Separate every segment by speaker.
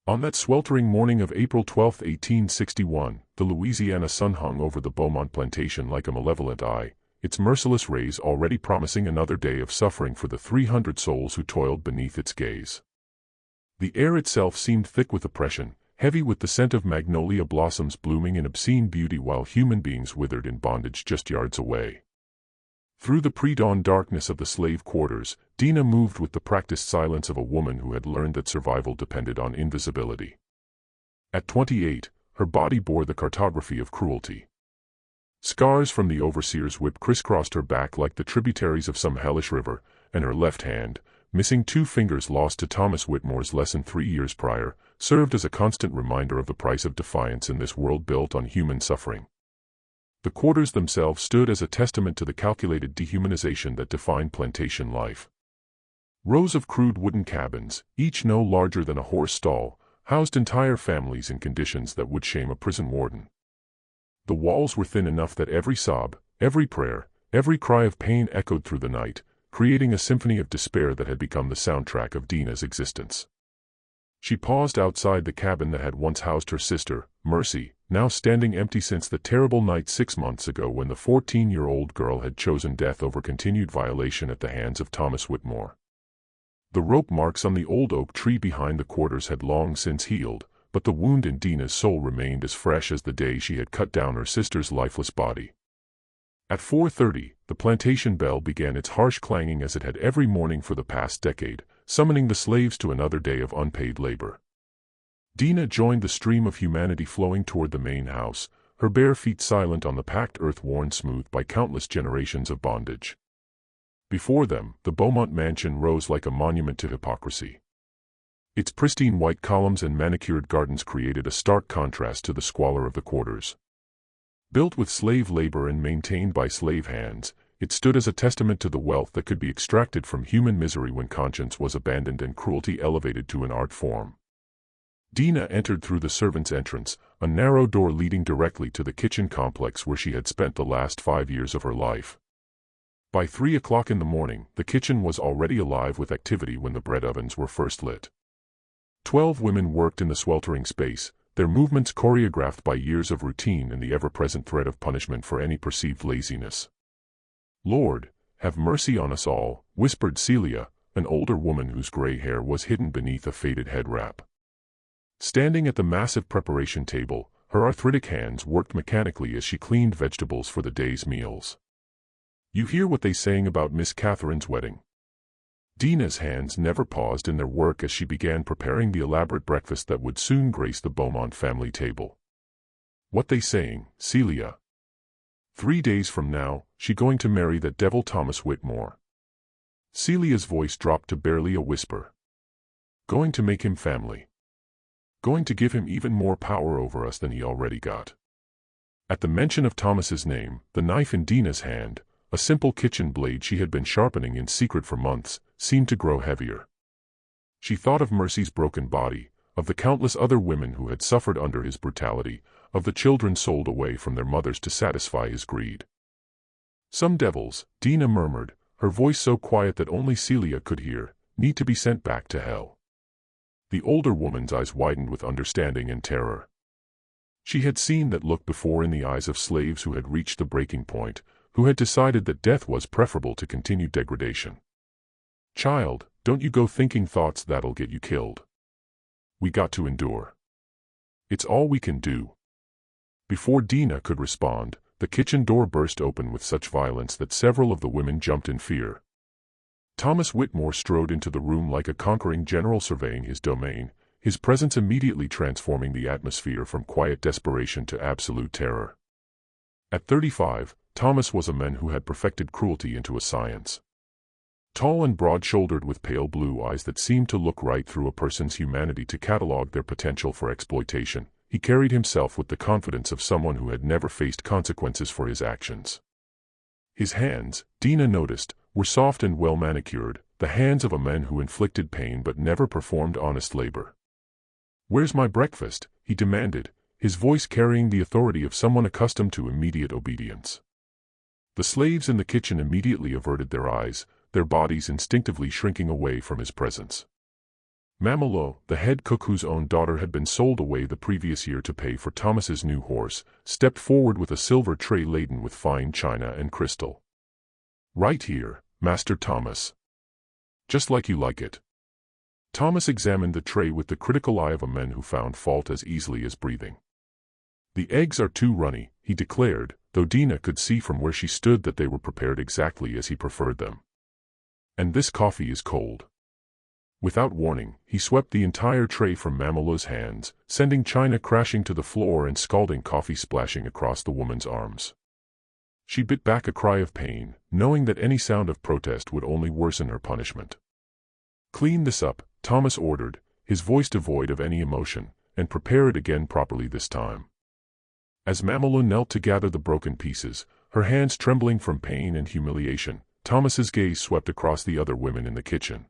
Speaker 1: On that sweltering morning of April 12, 1861, the Louisiana sun hung over the Beaumont plantation like a malevolent eye, its merciless rays already promising another day of suffering for the 300 souls who toiled beneath its gaze. The air itself seemed thick with oppression, heavy with the scent of magnolia blossoms blooming in obscene beauty while human beings withered in bondage just yards away. Through the pre-dawn darkness of the slave quarters, Dinah moved with the practiced silence of a woman who had learned that survival depended on invisibility. At 28, her body bore the cartography of cruelty. Scars from the overseer's whip crisscrossed her back like the tributaries of some hellish river, and her left hand, missing 2 fingers lost to Thomas Whitmore's lesson 3 years prior, served as a constant reminder of the price of defiance in this world built on human suffering. The quarters themselves stood as a testament to the calculated dehumanization that defined plantation life. Rows of crude wooden cabins, each no larger than a horse stall, housed entire families in conditions that would shame a prison warden. The walls were thin enough that every sob, every prayer, every cry of pain echoed through the night, creating a symphony of despair that had become the soundtrack of Dinah's existence. She paused outside the cabin that had once housed her sister, Mercy, now standing empty since the terrible night 6 months ago when the 14-year-old girl had chosen death over continued violation at the hands of Thomas Whitmore. The rope marks on the old oak tree behind the quarters had long since healed, but the wound in Dinah's soul remained as fresh as the day she had cut down her sister's lifeless body. At 4:30, the plantation bell began its harsh clanging as it had every morning for the past decade, summoning the slaves to another day of unpaid labor. Dinah joined the stream of humanity flowing toward the main house, her bare feet silent on the packed earth worn smooth by countless generations of bondage. Before them, the Beaumont mansion rose like a monument to hypocrisy. Its pristine white columns and manicured gardens created a stark contrast to the squalor of the quarters. Built with slave labor and maintained by slave hands, it stood as a testament to the wealth that could be extracted from human misery when conscience was abandoned and cruelty elevated to an art form. Dinah entered through the servants' entrance, a narrow door leading directly to the kitchen complex where she had spent the last 5 years of her life. By 3 o'clock in the morning, the kitchen was already alive with activity when the bread ovens were first lit. 12 women worked in the sweltering space, their movements choreographed by years of routine and the ever-present threat of punishment for any perceived laziness. "Lord, have mercy on us all," whispered Celia, an older woman whose gray hair was hidden beneath a faded head wrap. Standing at the massive preparation table, her arthritic hands worked mechanically as she cleaned vegetables for the day's meals. "You hear what they saying about Miss Catherine's wedding?" Dinah's hands never paused in their work as she began preparing the elaborate breakfast that would soon grace the Beaumont family table. "What they saying, Celia?" 3 days from now, she going to marry that devil Thomas Whitmore." Celia's voice dropped to barely a whisper. "Going to make him family. Going to give him even more power over us than he already got." At the mention of Thomas's name, the knife in Dinah's hand, a simple kitchen blade she had been sharpening in secret for months, seemed to grow heavier. She thought of Mercy's broken body, of the countless other women who had suffered under his brutality, of the children sold away from their mothers to satisfy his greed. "Some devils," Dinah murmured, her voice so quiet that only Celia could hear, "need to be sent back to hell." The older woman's eyes widened with understanding and terror. She had seen that look before in the eyes of slaves who had reached the breaking point, who had decided that death was preferable to continued degradation. "Child, don't you go thinking thoughts that'll get you killed. We got to endure. It's all we can do." Before Dinah could respond, the kitchen door burst open with such violence that several of the women jumped in fear. Thomas Whitmore strode into the room like a conquering general surveying his domain, his presence immediately transforming the atmosphere from quiet desperation to absolute terror. At 35, Thomas was a man who had perfected cruelty into a science. Tall and broad-shouldered with pale blue eyes that seemed to look right through a person's humanity to catalog their potential for exploitation, he carried himself with the confidence of someone who had never faced consequences for his actions. His hands, Dinah noticed, were soft and well-manicured, the hands of a man who inflicted pain but never performed honest labor. "Where's my breakfast?" he demanded, his voice carrying the authority of someone accustomed to immediate obedience. The slaves in the kitchen immediately averted their eyes, their bodies instinctively shrinking away from his presence. Mamelo, the head cook whose own daughter had been sold away the previous year to pay for Thomas's new horse, stepped forward with a silver tray laden with fine china and crystal. "Right here, Master Thomas. Just like you like it." Thomas examined the tray with the critical eye of a man who found fault as easily as breathing. "The eggs are too runny," he declared, though Dinah could see from where she stood that they were prepared exactly as he preferred them. "And this coffee is cold." Without warning, he swept the entire tray from Mamelo's hands, sending china crashing to the floor and scalding coffee splashing across the woman's arms. She bit back a cry of pain, knowing that any sound of protest would only worsen her punishment. "Clean this up," Thomas ordered, his voice devoid of any emotion, "and prepare it again properly this time." As Mamelo knelt to gather the broken pieces, her hands trembling from pain and humiliation, Thomas's gaze swept across the other women in the kitchen.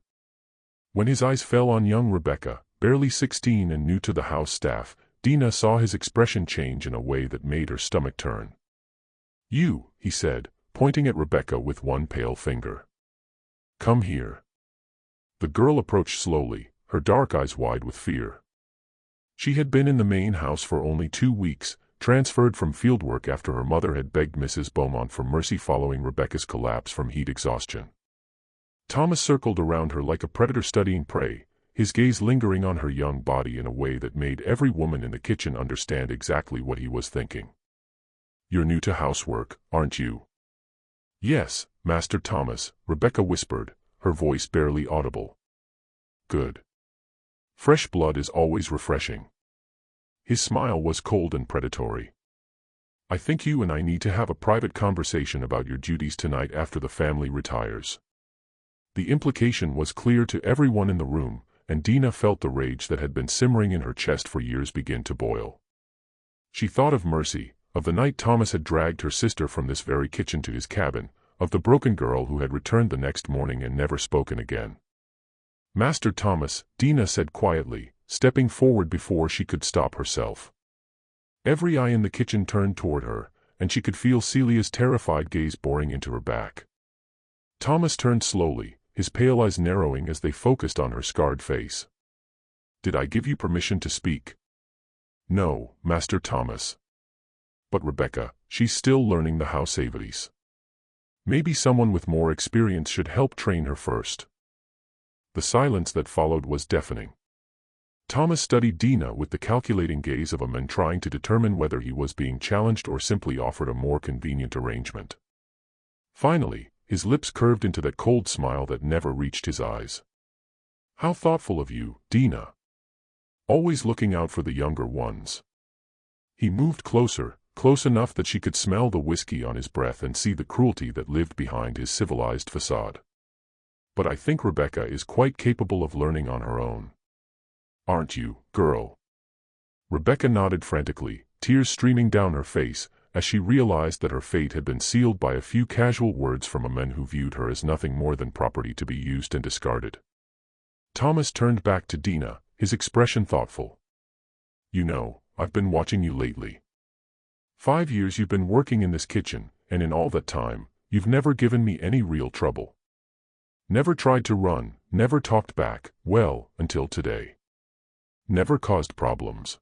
Speaker 1: When his eyes fell on young Rebecca, barely 16 and new to the house staff, Dinah saw his expression change in a way that made her stomach turn. "You," he said, pointing at Rebecca with one pale finger. "Come here." The girl approached slowly, her dark eyes wide with fear. She had been in the main house for only 2 weeks, transferred from fieldwork after her mother had begged Mrs. Beaumont for mercy following Rebecca's collapse from heat exhaustion. Thomas circled around her like a predator studying prey, his gaze lingering on her young body in a way that made every woman in the kitchen understand exactly what he was thinking. "You're new to housework, aren't you?" "Yes, Master Thomas," Rebecca whispered, her voice barely audible. "Good. Fresh blood is always refreshing." His smile was cold and predatory. "I think you and I need to have a private conversation about your duties tonight after the family retires." The implication was clear to everyone in the room, and Dinah felt the rage that had been simmering in her chest for years begin to boil. She thought of Mercy, of the night Thomas had dragged her sister from this very kitchen to his cabin, of the broken girl who had returned the next morning and never spoken again. "Master Thomas," Dinah said quietly, stepping forward before she could stop herself. Every eye in the kitchen turned toward her, and she could feel Celia's terrified gaze boring into her back. Thomas turned slowly, his pale eyes narrowing as they focused on her scarred face. "Did I give you permission to speak?" "No, Master Thomas." "But Rebecca, she's still learning the house savories. Maybe someone with more experience should help train her first." The silence that followed was deafening. Thomas studied Dinah with the calculating gaze of a man trying to determine whether he was being challenged or simply offered a more convenient arrangement. Finally, his lips curved into that cold smile that never reached his eyes. "How thoughtful of you, Dinah. Always looking out for the younger ones." He moved closer, close enough that she could smell the whiskey on his breath and see the cruelty that lived behind his civilized facade. "But I think Rebecca is quite capable of learning on her own. Aren't you, girl?" Rebecca nodded frantically, tears streaming down her face, as she realized that her fate had been sealed by a few casual words from a man who viewed her as nothing more than property to be used and discarded. Thomas turned back to Dinah, his expression thoughtful. "You know, I've been watching you lately. 5 years you've been working in this kitchen, and in all that time, you've never given me any real trouble. Never tried to run, never talked back, well, until today. Never caused problems."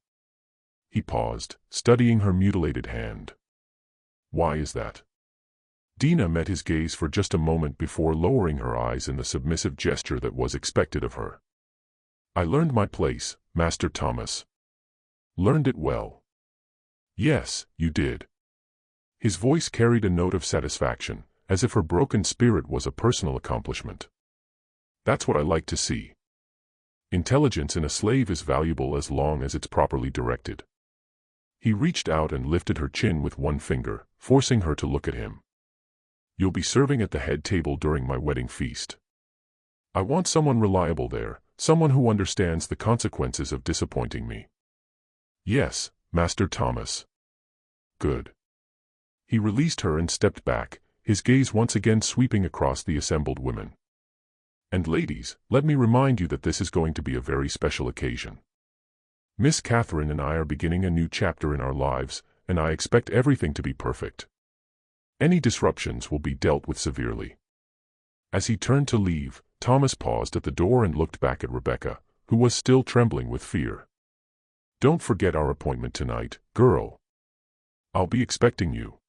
Speaker 1: He paused, studying her mutilated hand. "Why is that?" Dinah met his gaze for just a moment before lowering her eyes in the submissive gesture that was expected of her. "I learned my place, Master Thomas." "Learned it well." "Yes, you did." His voice carried a note of satisfaction, as if her broken spirit was a personal accomplishment. "That's what I like to see. Intelligence in a slave is valuable as long as it's properly directed." He reached out and lifted her chin with one finger, forcing her to look at him. "You'll be serving at the head table during my wedding feast. I want someone reliable there, someone who understands the consequences of disappointing me." "Yes, Master Thomas." "Good." He released her and stepped back, his gaze once again sweeping across the assembled women. "And ladies, let me remind you that this is going to be a very special occasion. Miss Catherine and I are beginning a new chapter in our lives, and I expect everything to be perfect. Any disruptions will be dealt with severely." As he turned to leave, Thomas paused at the door and looked back at Rebecca, who was still trembling with fear. "Don't forget our appointment tonight, girl. I'll be expecting you."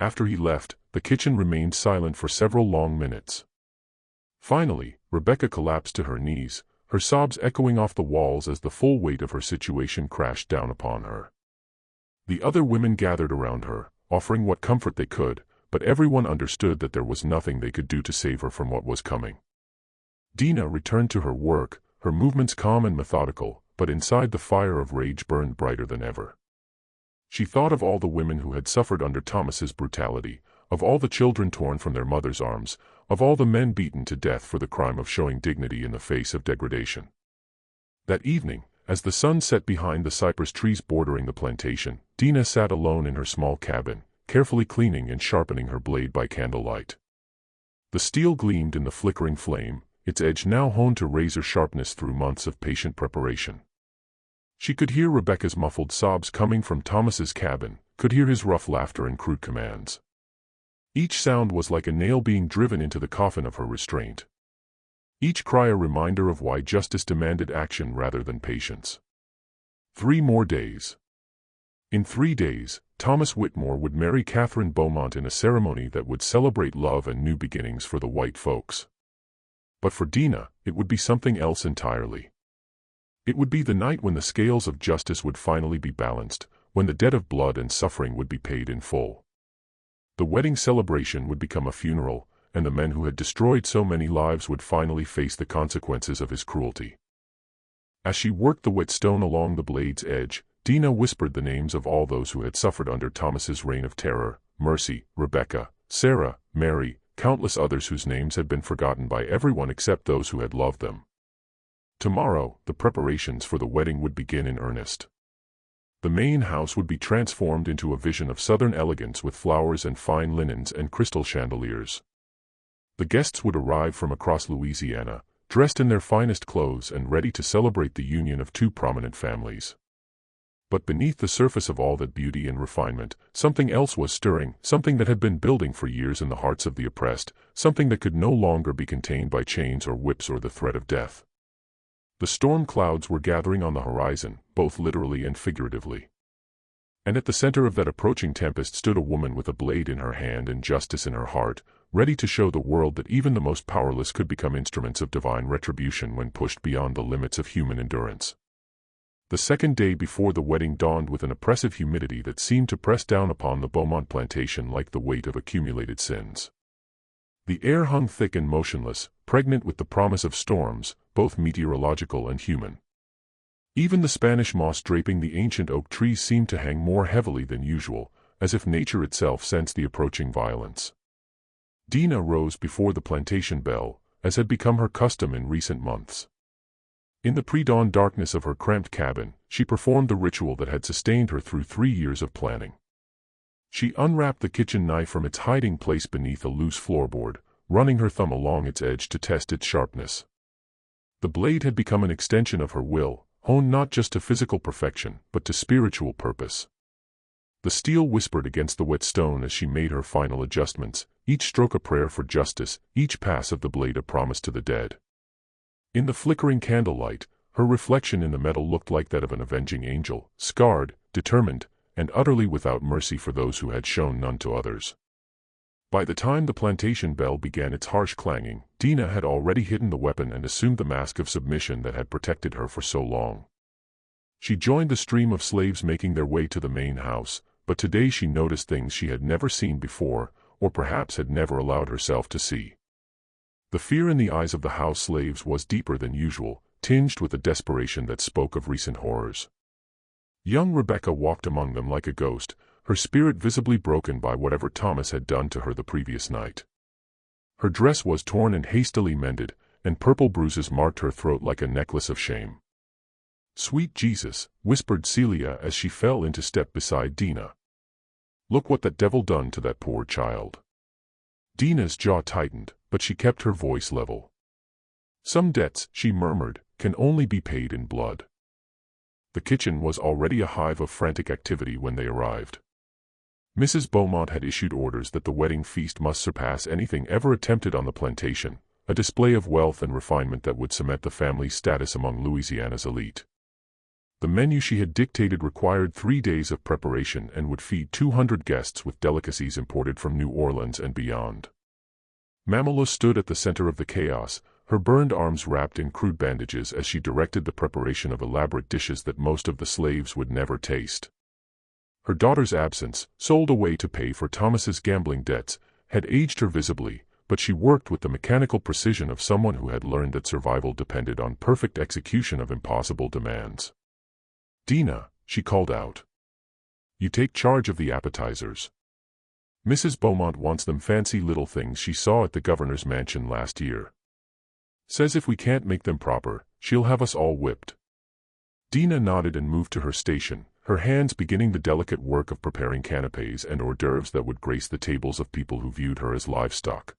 Speaker 1: After he left, the kitchen remained silent for several long minutes. Finally, Rebecca collapsed to her knees, her sobs echoing off the walls as the full weight of her situation crashed down upon her. The other women gathered around her, offering what comfort they could, but everyone understood that there was nothing they could do to save her from what was coming. Dinah returned to her work, her movements calm and methodical, but inside the fire of rage burned brighter than ever. She thought of all the women who had suffered under Thomas's brutality, of all the children torn from their mothers' arms, of all the men beaten to death for the crime of showing dignity in the face of degradation. That evening, as the sun set behind the cypress trees bordering the plantation, Dinah sat alone in her small cabin, carefully cleaning and sharpening her blade by candlelight. The steel gleamed in the flickering flame, its edge now honed to razor sharpness through months of patient preparation. She could hear Rebecca's muffled sobs coming from Thomas's cabin, could hear his rough laughter and crude commands. Each sound was like a nail being driven into the coffin of her restraint. Each cry a reminder of why justice demanded action rather than patience. 3 more days. In 3 days, Thomas Whitmore would marry Catherine Beaumont in a ceremony that would celebrate love and new beginnings for the white folks. But for Dinah, it would be something else entirely. It would be the night when the scales of justice would finally be balanced, when the debt of blood and suffering would be paid in full. The wedding celebration would become a funeral, and the man who had destroyed so many lives would finally face the consequences of his cruelty. As she worked the whetstone along the blade's edge, Dinah whispered the names of all those who had suffered under Thomas's reign of terror: Mercy, Rebecca, Sarah, Mary, countless others whose names had been forgotten by everyone except those who had loved them. Tomorrow, the preparations for the wedding would begin in earnest. The main house would be transformed into a vision of southern elegance with flowers and fine linens and crystal chandeliers. The guests would arrive from across Louisiana, dressed in their finest clothes and ready to celebrate the union of 2 prominent families. But beneath the surface of all that beauty and refinement, something else was stirring, something that had been building for years in the hearts of the oppressed, something that could no longer be contained by chains or whips or the threat of death. The storm clouds were gathering on the horizon, both literally and figuratively. And at the center of that approaching tempest stood a woman with a blade in her hand and justice in her heart, ready to show the world that even the most powerless could become instruments of divine retribution when pushed beyond the limits of human endurance. The second day before the wedding dawned with an oppressive humidity that seemed to press down upon the Beaumont plantation like the weight of accumulated sins. The air hung thick and motionless, pregnant with the promise of storms, both meteorological and human. Even the Spanish moss draping the ancient oak trees seemed to hang more heavily than usual, as if nature itself sensed the approaching violence. Dinah rose before the plantation bell, as had become her custom in recent months. In the pre-dawn darkness of her cramped cabin, she performed the ritual that had sustained her through 3 years of planning. She unwrapped the kitchen knife from its hiding place beneath a loose floorboard, running her thumb along its edge to test its sharpness. The blade had become an extension of her will, honed not just to physical perfection, but to spiritual purpose. The steel whispered against the whetstone as she made her final adjustments, each stroke a prayer for justice, each pass of the blade a promise to the dead. In the flickering candlelight, her reflection in the metal looked like that of an avenging angel, scarred, determined, and utterly without mercy for those who had shown none to others. By the time the plantation bell began its harsh clanging, Dinah had already hidden the weapon and assumed the mask of submission that had protected her for so long. She joined the stream of slaves making their way to the main house, but today she noticed things she had never seen before, or perhaps had never allowed herself to see. The fear in the eyes of the house slaves was deeper than usual, tinged with a desperation that spoke of recent horrors. Young Rebecca walked among them like a ghost, her spirit visibly broken by whatever Thomas had done to her the previous night. Her dress was torn and hastily mended, and purple bruises marked her throat like a necklace of shame. "Sweet Jesus," whispered Celia as she fell into step beside Dinah. "Look what that devil done to that poor child." Dinah's jaw tightened, but she kept her voice level. "Some debts," she murmured, "can only be paid in blood." The kitchen was already a hive of frantic activity when they arrived. Mrs. Beaumont had issued orders that the wedding feast must surpass anything ever attempted on the plantation, a display of wealth and refinement that would cement the family's status among Louisiana's elite. The menu she had dictated required 3 days of preparation and would feed 200 guests with delicacies imported from New Orleans and beyond. Mamalo stood at the center of the chaos, her burned arms wrapped in crude bandages as she directed the preparation of elaborate dishes that most of the slaves would never taste. Her daughter's absence, sold away to pay for Thomas's gambling debts, had aged her visibly, but she worked with the mechanical precision of someone who had learned that survival depended on perfect execution of impossible demands. "Dinah," she called out. "You take charge of the appetizers. Mrs. Beaumont wants them fancy little things she saw at the governor's mansion last year. Says if we can't make them proper, she'll have us all whipped." Dinah nodded and moved to her station, her hands beginning the delicate work of preparing canapés and hors d'oeuvres that would grace the tables of people who viewed her as livestock.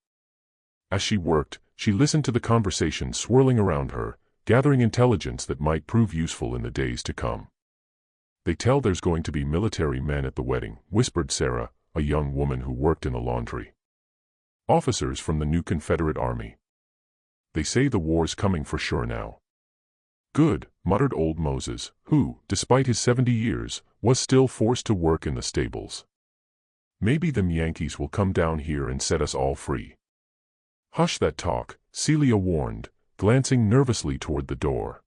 Speaker 1: As she worked, she listened to the conversation swirling around her, gathering intelligence that might prove useful in the days to come. "They tell there's going to be military men at the wedding," whispered Sarah, a young woman who worked in the laundry. "Officers from the new Confederate Army. They say the war's coming for sure now." "Good," muttered old Moses, who, despite his 70 years, was still forced to work in the stables. "Maybe them Yankees will come down here and set us all free." "Hush that talk," Celia warned, glancing nervously toward the door.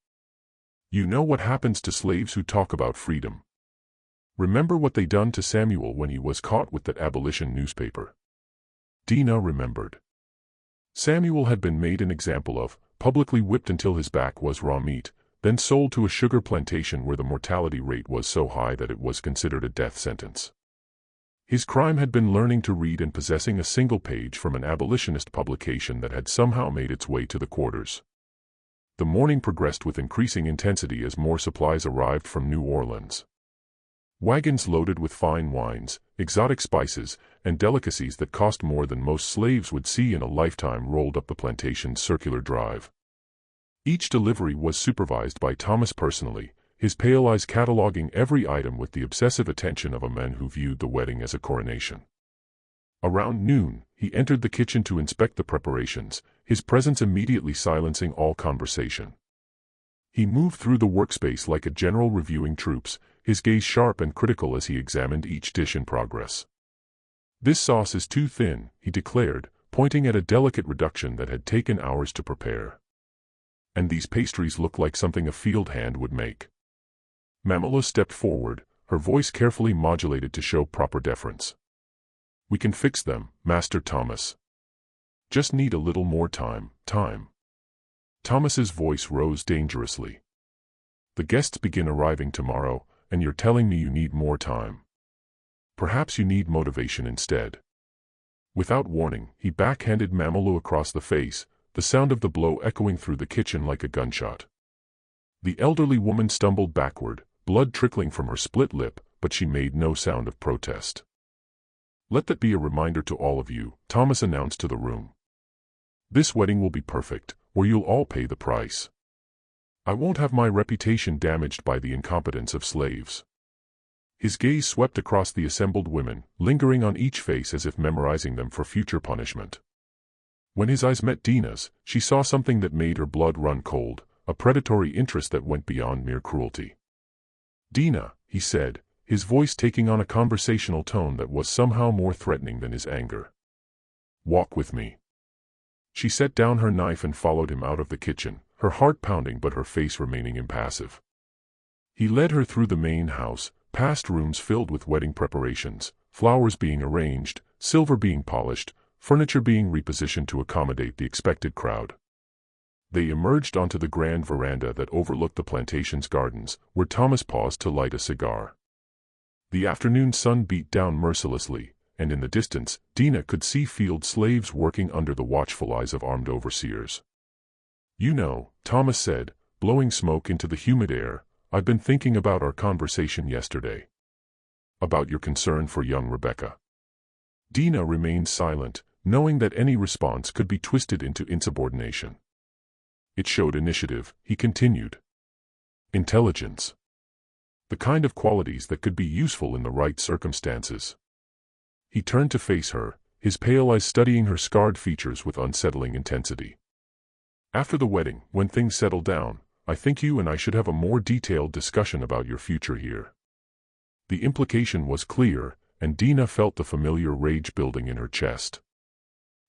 Speaker 1: "You know what happens to slaves who talk about freedom. Remember what they done to Samuel when he was caught with that abolition newspaper." Dinah remembered. Samuel had been made an example of, publicly whipped until his back was raw meat, then sold to a sugar plantation where the mortality rate was so high that it was considered a death sentence. His crime had been learning to read and possessing a single page from an abolitionist publication that had somehow made its way to the quarters. The morning progressed with increasing intensity as more supplies arrived from New Orleans. Wagons loaded with fine wines, exotic spices, and delicacies that cost more than most slaves would see in a lifetime rolled up the plantation's circular drive. Each delivery was supervised by Thomas personally, his pale eyes cataloging every item with the obsessive attention of a man who viewed the wedding as a coronation. Around noon, he entered the kitchen to inspect the preparations, his presence immediately silencing all conversation. He moved through the workspace like a general reviewing troops, his gaze sharp and critical as he examined each dish in progress. "This sauce is too thin," he declared, pointing at a delicate reduction that had taken hours to prepare. "And these pastries look like something a field hand would make." Mamalo stepped forward, her voice carefully modulated to show proper deference. "We can fix them, Master Thomas. Just need a little more time." Thomas's voice rose dangerously. "The guests begin arriving tomorrow, and you're telling me you need more time. Perhaps you need motivation instead." Without warning, he backhanded Mamalo across the face, the sound of the blow echoing through the kitchen like a gunshot. The elderly woman stumbled backward, blood trickling from her split lip, but she made no sound of protest. "Let that be a reminder to all of you," Thomas announced to the room. "This wedding will be perfect, or you'll all pay the price. I won't have my reputation damaged by the incompetence of slaves." His gaze swept across the assembled women, lingering on each face as if memorizing them for future punishment. When his eyes met Dinah's, she saw something that made her blood run cold, a predatory interest that went beyond mere cruelty. "Dinah," he said, his voice taking on a conversational tone that was somehow more threatening than his anger. "Walk with me." She set down her knife and followed him out of the kitchen, her heart pounding but her face remaining impassive. He led her through the main house, past rooms filled with wedding preparations, flowers being arranged, silver being polished, furniture being repositioned to accommodate the expected crowd. They emerged onto the grand veranda that overlooked the plantation's gardens, where Thomas paused to light a cigar. The afternoon sun beat down mercilessly, and in the distance, Dinah could see field slaves working under the watchful eyes of armed overseers. "You know," Thomas said, blowing smoke into the humid air, "I've been thinking about our conversation yesterday. About your concern for young Rebecca." Dinah remained silent, knowing that any response could be twisted into insubordination. "It showed initiative," he continued. "Intelligence. The kind of qualities that could be useful in the right circumstances." He turned to face her, his pale eyes studying her scarred features with unsettling intensity. After the wedding, when things settle down, I think you and I should have a more detailed discussion about your future here." The implication was clear, and Dinah felt the familiar rage building in her chest.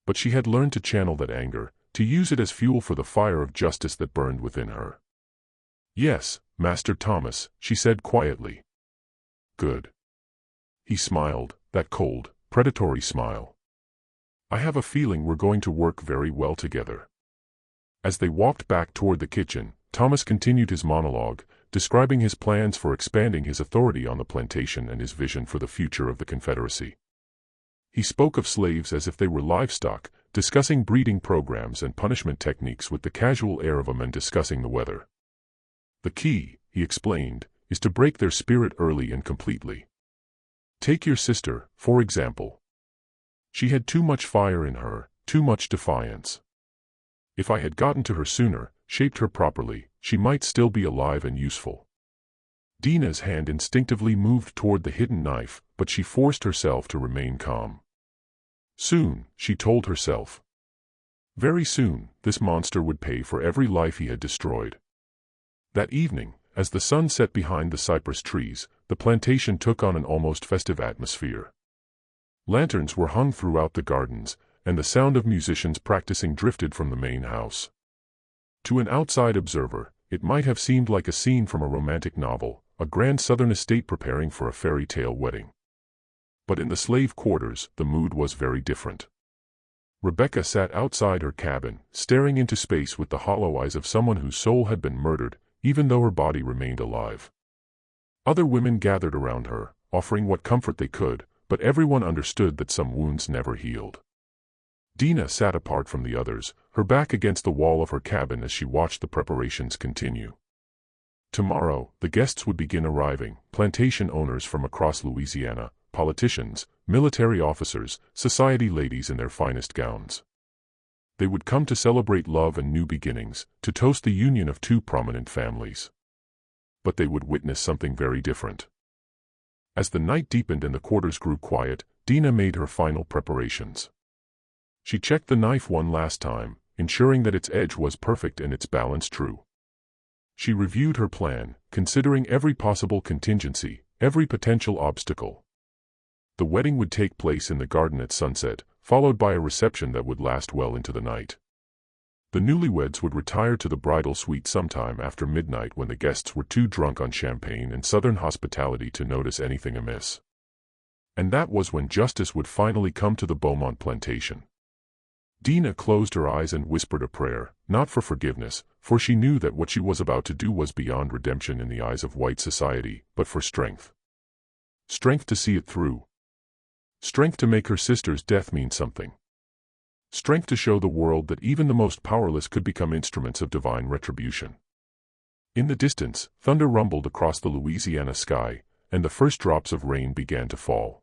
Speaker 1: But she had learned to channel that anger, to use it as fuel for the fire of justice that burned within her. "Yes, Master Thomas," she said quietly. "Good." He smiled, that cold, predatory smile. "I have a feeling we're going to work very well together." As they walked back toward the kitchen, Thomas continued his monologue, describing his plans for expanding his authority on the plantation and his vision for the future of the Confederacy. He spoke of slaves as if they were livestock, discussing breeding programs and punishment techniques with the casual air of a man discussing the weather. "The key," he explained, "is to break their spirit early and completely. Take your sister, for example. She had too much fire in her, too much defiance. If I had gotten to her sooner, shaped her properly, she might still be alive and useful." Dinah's hand instinctively moved toward the hidden knife, but she forced herself to remain calm. Soon, she told herself. Very soon, this monster would pay for every life he had destroyed. That evening, as the sun set behind the cypress trees, the plantation took on an almost festive atmosphere. Lanterns were hung throughout the gardens, and the sound of musicians practicing drifted from the main house. To an outside observer, it might have seemed like a scene from a romantic novel, a grand southern estate preparing for a fairy tale wedding. But in the slave quarters, the mood was very different. Rebecca sat outside her cabin, staring into space with the hollow eyes of someone whose soul had been murdered, even though her body remained alive. Other women gathered around her, offering what comfort they could, but everyone understood that some wounds never healed. Dinah sat apart from the others, her back against the wall of her cabin as she watched the preparations continue. Tomorrow, the guests would begin arriving, plantation owners from across Louisiana, politicians, military officers, society ladies in their finest gowns. They would come to celebrate love and new beginnings, to toast the union of two prominent families. But they would witness something very different. As the night deepened and the quarters grew quiet, Dinah made her final preparations. She checked the knife one last time, ensuring that its edge was perfect and its balance true. She reviewed her plan, considering every possible contingency, every potential obstacle. The wedding would take place in the garden at sunset, followed by a reception that would last well into the night. The newlyweds would retire to the bridal suite sometime after midnight when the guests were too drunk on champagne and southern hospitality to notice anything amiss. And that was when justice would finally come to the Beaumont plantation. Dinah closed her eyes and whispered a prayer, not for forgiveness, for she knew that what she was about to do was beyond redemption in the eyes of white society, but for strength. Strength to see it through. Strength to make her sister's death mean something. Strength to show the world that even the most powerless could become instruments of divine retribution. In the distance, thunder rumbled across the Louisiana sky, and the first drops of rain began to fall.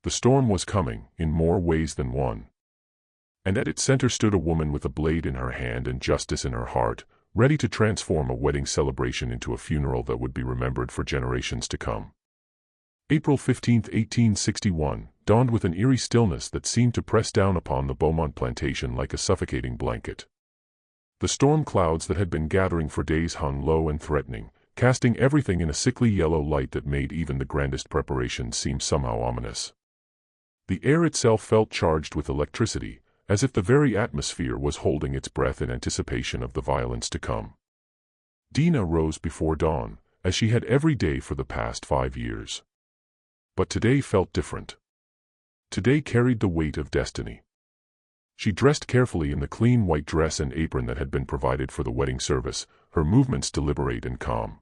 Speaker 1: The storm was coming, in more ways than one. And at its center stood a woman with a blade in her hand and justice in her heart, ready to transform a wedding celebration into a funeral that would be remembered for generations to come. April 15, 1861, dawned with an eerie stillness that seemed to press down upon the Beaumont plantation like a suffocating blanket. The storm clouds that had been gathering for days hung low and threatening, casting everything in a sickly yellow light that made even the grandest preparations seem somehow ominous. The air itself felt charged with electricity, as if the very atmosphere was holding its breath in anticipation of the violence to come. Dinah rose before dawn, as she had every day for the past 5 years. But today felt different. Today carried the weight of destiny. She dressed carefully in the clean white dress and apron that had been provided for the wedding service, her movements deliberate and calm.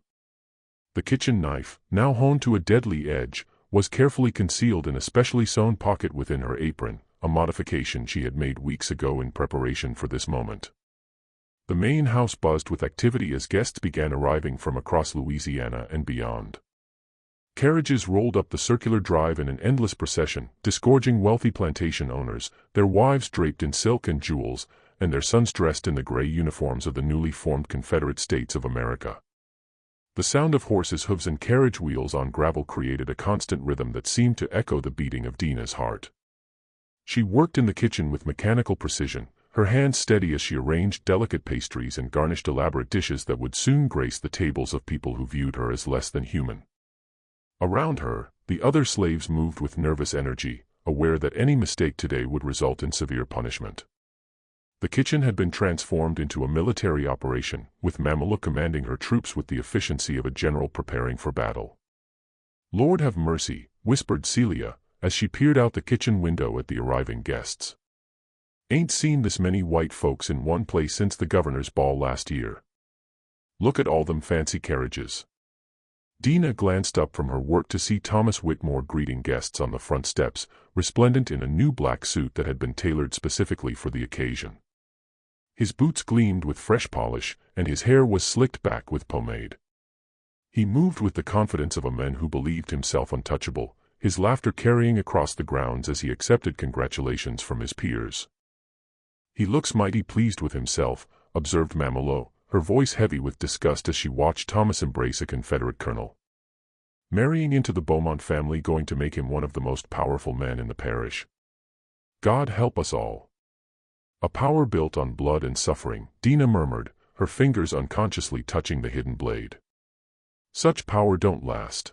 Speaker 1: The kitchen knife, now honed to a deadly edge, was carefully concealed in a specially sewn pocket within her apron, a modification she had made weeks ago in preparation for this moment. The main house buzzed with activity as guests began arriving from across Louisiana and beyond. Carriages rolled up the circular drive in an endless procession, disgorging wealthy plantation owners, their wives draped in silk and jewels, and their sons dressed in the gray uniforms of the newly formed Confederate States of America. The sound of horses' hooves and carriage wheels on gravel created a constant rhythm that seemed to echo the beating of Dinah's heart. She worked in the kitchen with mechanical precision, her hands steady as she arranged delicate pastries and garnished elaborate dishes that would soon grace the tables of people who viewed her as less than human. Around her, the other slaves moved with nervous energy, aware that any mistake today would result in severe punishment. The kitchen had been transformed into a military operation, with Mamula commanding her troops with the efficiency of a general preparing for battle. "Lord have mercy," whispered Celia, as she peered out the kitchen window at the arriving guests. "Ain't seen this many white folks in one place since the governor's ball last year. Look at all them fancy carriages." Dinah glanced up from her work to see Thomas Whitmore greeting guests on the front steps, resplendent in a new black suit that had been tailored specifically for the occasion. His boots gleamed with fresh polish, and his hair was slicked back with pomade. He moved with the confidence of a man who believed himself untouchable, his laughter carrying across the grounds as he accepted congratulations from his peers. "He looks mighty pleased with himself," observed Mamula, her voice heavy with disgust as she watched Thomas embrace a Confederate colonel. "Marrying into the Beaumont family going to make him one of the most powerful men in the parish. God help us all." "A power built on blood and suffering," Dinah murmured, her fingers unconsciously touching the hidden blade. "Such power don't last."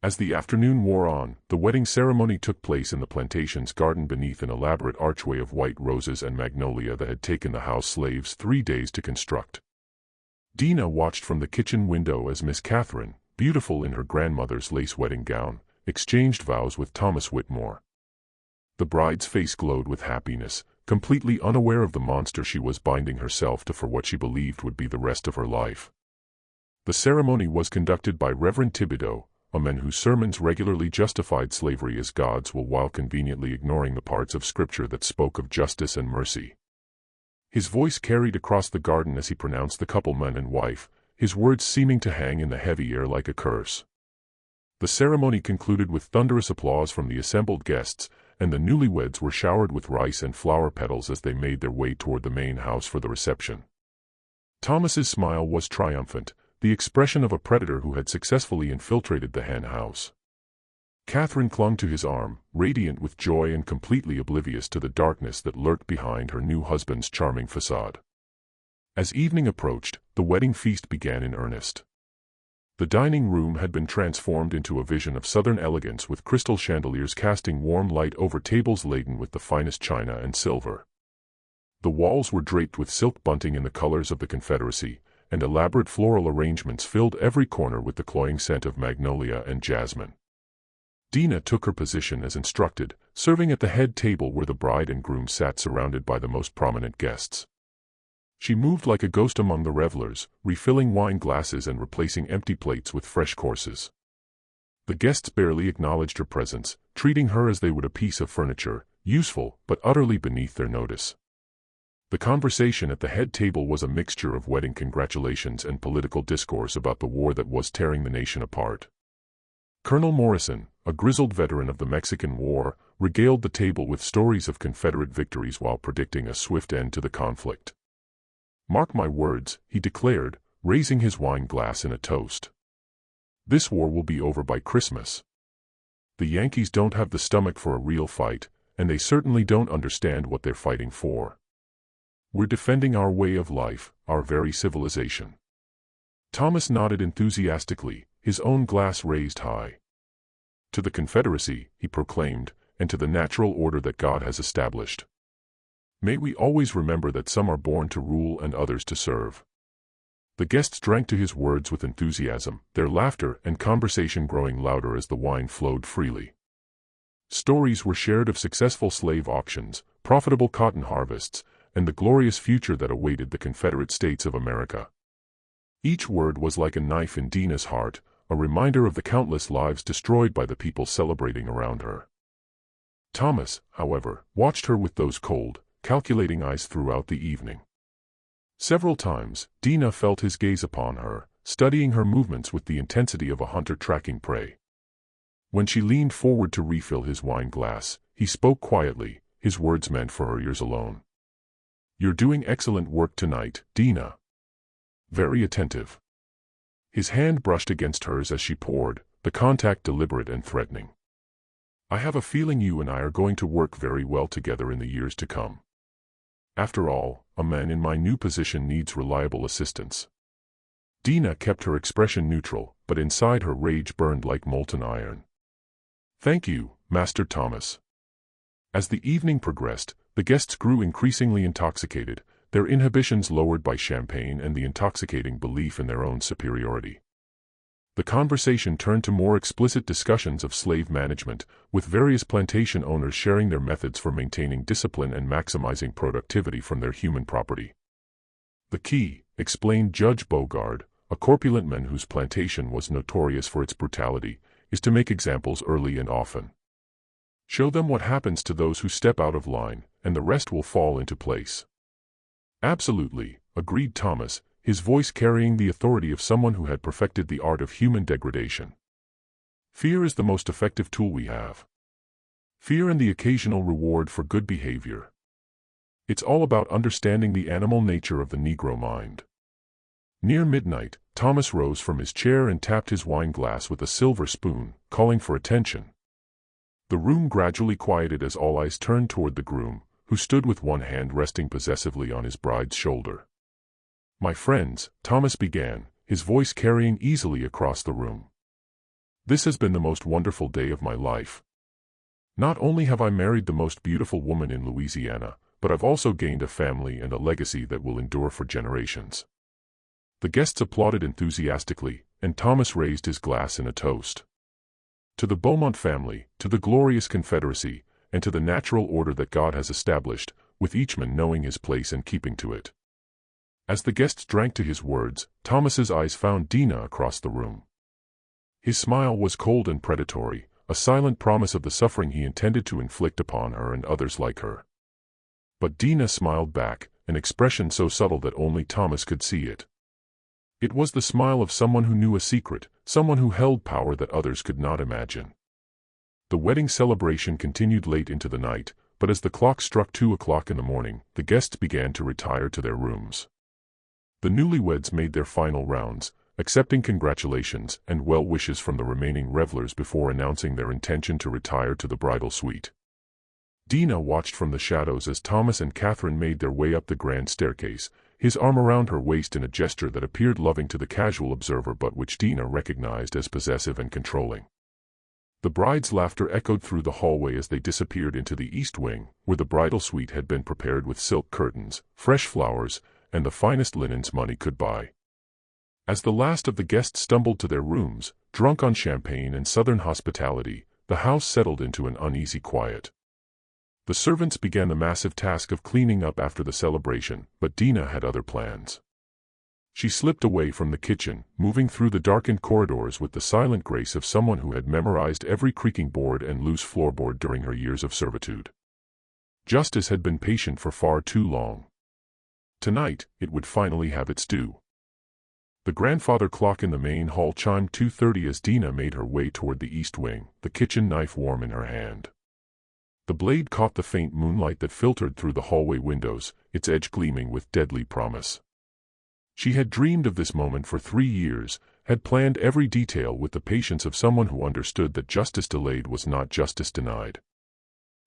Speaker 1: As the afternoon wore on, the wedding ceremony took place in the plantation's garden beneath an elaborate archway of white roses and magnolia that had taken the house slaves 3 days to construct. Dinah watched from the kitchen window as Miss Catherine, beautiful in her grandmother's lace wedding gown, exchanged vows with Thomas Whitmore. The bride's face glowed with happiness, completely unaware of the monster she was binding herself to for what she believed would be the rest of her life. The ceremony was conducted by Reverend Thibodeau, a man whose sermons regularly justified slavery as God's will while conveniently ignoring the parts of Scripture that spoke of justice and mercy. His voice carried across the garden as he pronounced the couple man and wife, his words seeming to hang in the heavy air like a curse. The ceremony concluded with thunderous applause from the assembled guests, and the newlyweds were showered with rice and flower petals as they made their way toward the main house for the reception. Thomas's smile was triumphant, the expression of a predator who had successfully infiltrated the hen house. Catherine clung to his arm, radiant with joy and completely oblivious to the darkness that lurked behind her new husband's charming facade. As evening approached, the wedding feast began in earnest. The dining room had been transformed into a vision of southern elegance with crystal chandeliers casting warm light over tables laden with the finest china and silver. The walls were draped with silk bunting in the colors of the Confederacy, and elaborate floral arrangements filled every corner with the cloying scent of magnolia and jasmine. Dinah took her position as instructed, serving at the head table where the bride and groom sat surrounded by the most prominent guests. She moved like a ghost among the revelers, refilling wine glasses and replacing empty plates with fresh courses. The guests barely acknowledged her presence, treating her as they would a piece of furniture, useful but utterly beneath their notice. The conversation at the head table was a mixture of wedding congratulations and political discourse about the war that was tearing the nation apart. Colonel Morrison, a grizzled veteran of the Mexican War, regaled the table with stories of Confederate victories while predicting a swift end to the conflict. "Mark my words," he declared, raising his wine glass in a toast. "This war will be over by Christmas. The Yankees don't have the stomach for a real fight, and they certainly don't understand what they're fighting for. We're defending our way of life, our very civilization." Thomas nodded enthusiastically, his own glass raised high. "To the Confederacy," he proclaimed, "and to the natural order that God has established. May we always remember that some are born to rule and others to serve." The guests drank to his words with enthusiasm, their laughter and conversation growing louder as the wine flowed freely. Stories were shared of successful slave auctions, profitable cotton harvests, and the glorious future that awaited the Confederate States of America. Each word was like a knife in Dinah's heart, a reminder of the countless lives destroyed by the people celebrating around her. Thomas, however, watched her with those cold, calculating eyes throughout the evening. Several times, Dinah felt his gaze upon her, studying her movements with the intensity of a hunter tracking prey. When she leaned forward to refill his wine glass, he spoke quietly, his words meant for her ears alone. "You're doing excellent work tonight, Dinah. Very attentive." His hand brushed against hers as she poured, the contact deliberate and threatening. "I have a feeling you and I are going to work very well together in the years to come." After all, a man in my new position needs reliable assistance. Dinah kept her expression neutral, but inside her rage burned like molten iron. Thank you, Master Thomas. As the evening progressed, the guests grew increasingly intoxicated, their inhibitions lowered by champagne and the intoxicating belief in their own superiority. The conversation turned to more explicit discussions of slave management, with various plantation owners sharing their methods for maintaining discipline and maximizing productivity from their human property. The key, explained Judge Bogard, a corpulent man whose plantation was notorious for its brutality, is to make examples early and often. Show them what happens to those who step out of line, and the rest will fall into place. Absolutely, agreed Thomas, his voice carrying the authority of someone who had perfected the art of human degradation. Fear is the most effective tool we have. Fear and the occasional reward for good behavior. It's all about understanding the animal nature of the Negro mind. Near midnight, Thomas rose from his chair and tapped his wine glass with a silver spoon, calling for attention. The room gradually quieted as all eyes turned toward the groom, who stood with one hand resting possessively on his bride's shoulder. My friends, Thomas began, his voice carrying easily across the room. This has been the most wonderful day of my life. Not only have I married the most beautiful woman in Louisiana, but I've also gained a family and a legacy that will endure for generations. The guests applauded enthusiastically, and Thomas raised his glass in a toast. To the Beaumont family, to the glorious Confederacy, and to the natural order that God has established, with each man knowing his place and keeping to it. As the guests drank to his words, Thomas's eyes found Dinah across the room. His smile was cold and predatory, a silent promise of the suffering he intended to inflict upon her and others like her. But Dinah smiled back, an expression so subtle that only Thomas could see it. It was the smile of someone who knew a secret, someone who held power that others could not imagine. The wedding celebration continued late into the night, but as the clock struck 2 o'clock in the morning, the guests began to retire to their rooms. The newlyweds made their final rounds, accepting congratulations and well wishes from the remaining revelers before announcing their intention to retire to the bridal suite. Dinah watched from the shadows as Thomas and Catherine made their way up the grand staircase, his arm around her waist in a gesture that appeared loving to the casual observer but which Dinah recognized as possessive and controlling. The bride's laughter echoed through the hallway as they disappeared into the east wing, where the bridal suite had been prepared with silk curtains, fresh flowers, and the finest linens money could buy. As the last of the guests stumbled to their rooms, drunk on champagne and southern hospitality, the house settled into an uneasy quiet. The servants began the massive task of cleaning up after the celebration, but Dinah had other plans. She slipped away from the kitchen, moving through the darkened corridors with the silent grace of someone who had memorized every creaking board and loose floorboard during her years of servitude. Justice had been patient for far too long. Tonight, it would finally have its due. The grandfather clock in the main hall chimed 2:30 as Dinah made her way toward the east wing, the kitchen knife warm in her hand. The blade caught the faint moonlight that filtered through the hallway windows, its edge gleaming with deadly promise. She had dreamed of this moment for 3 years, had planned every detail with the patience of someone who understood that justice delayed was not justice denied.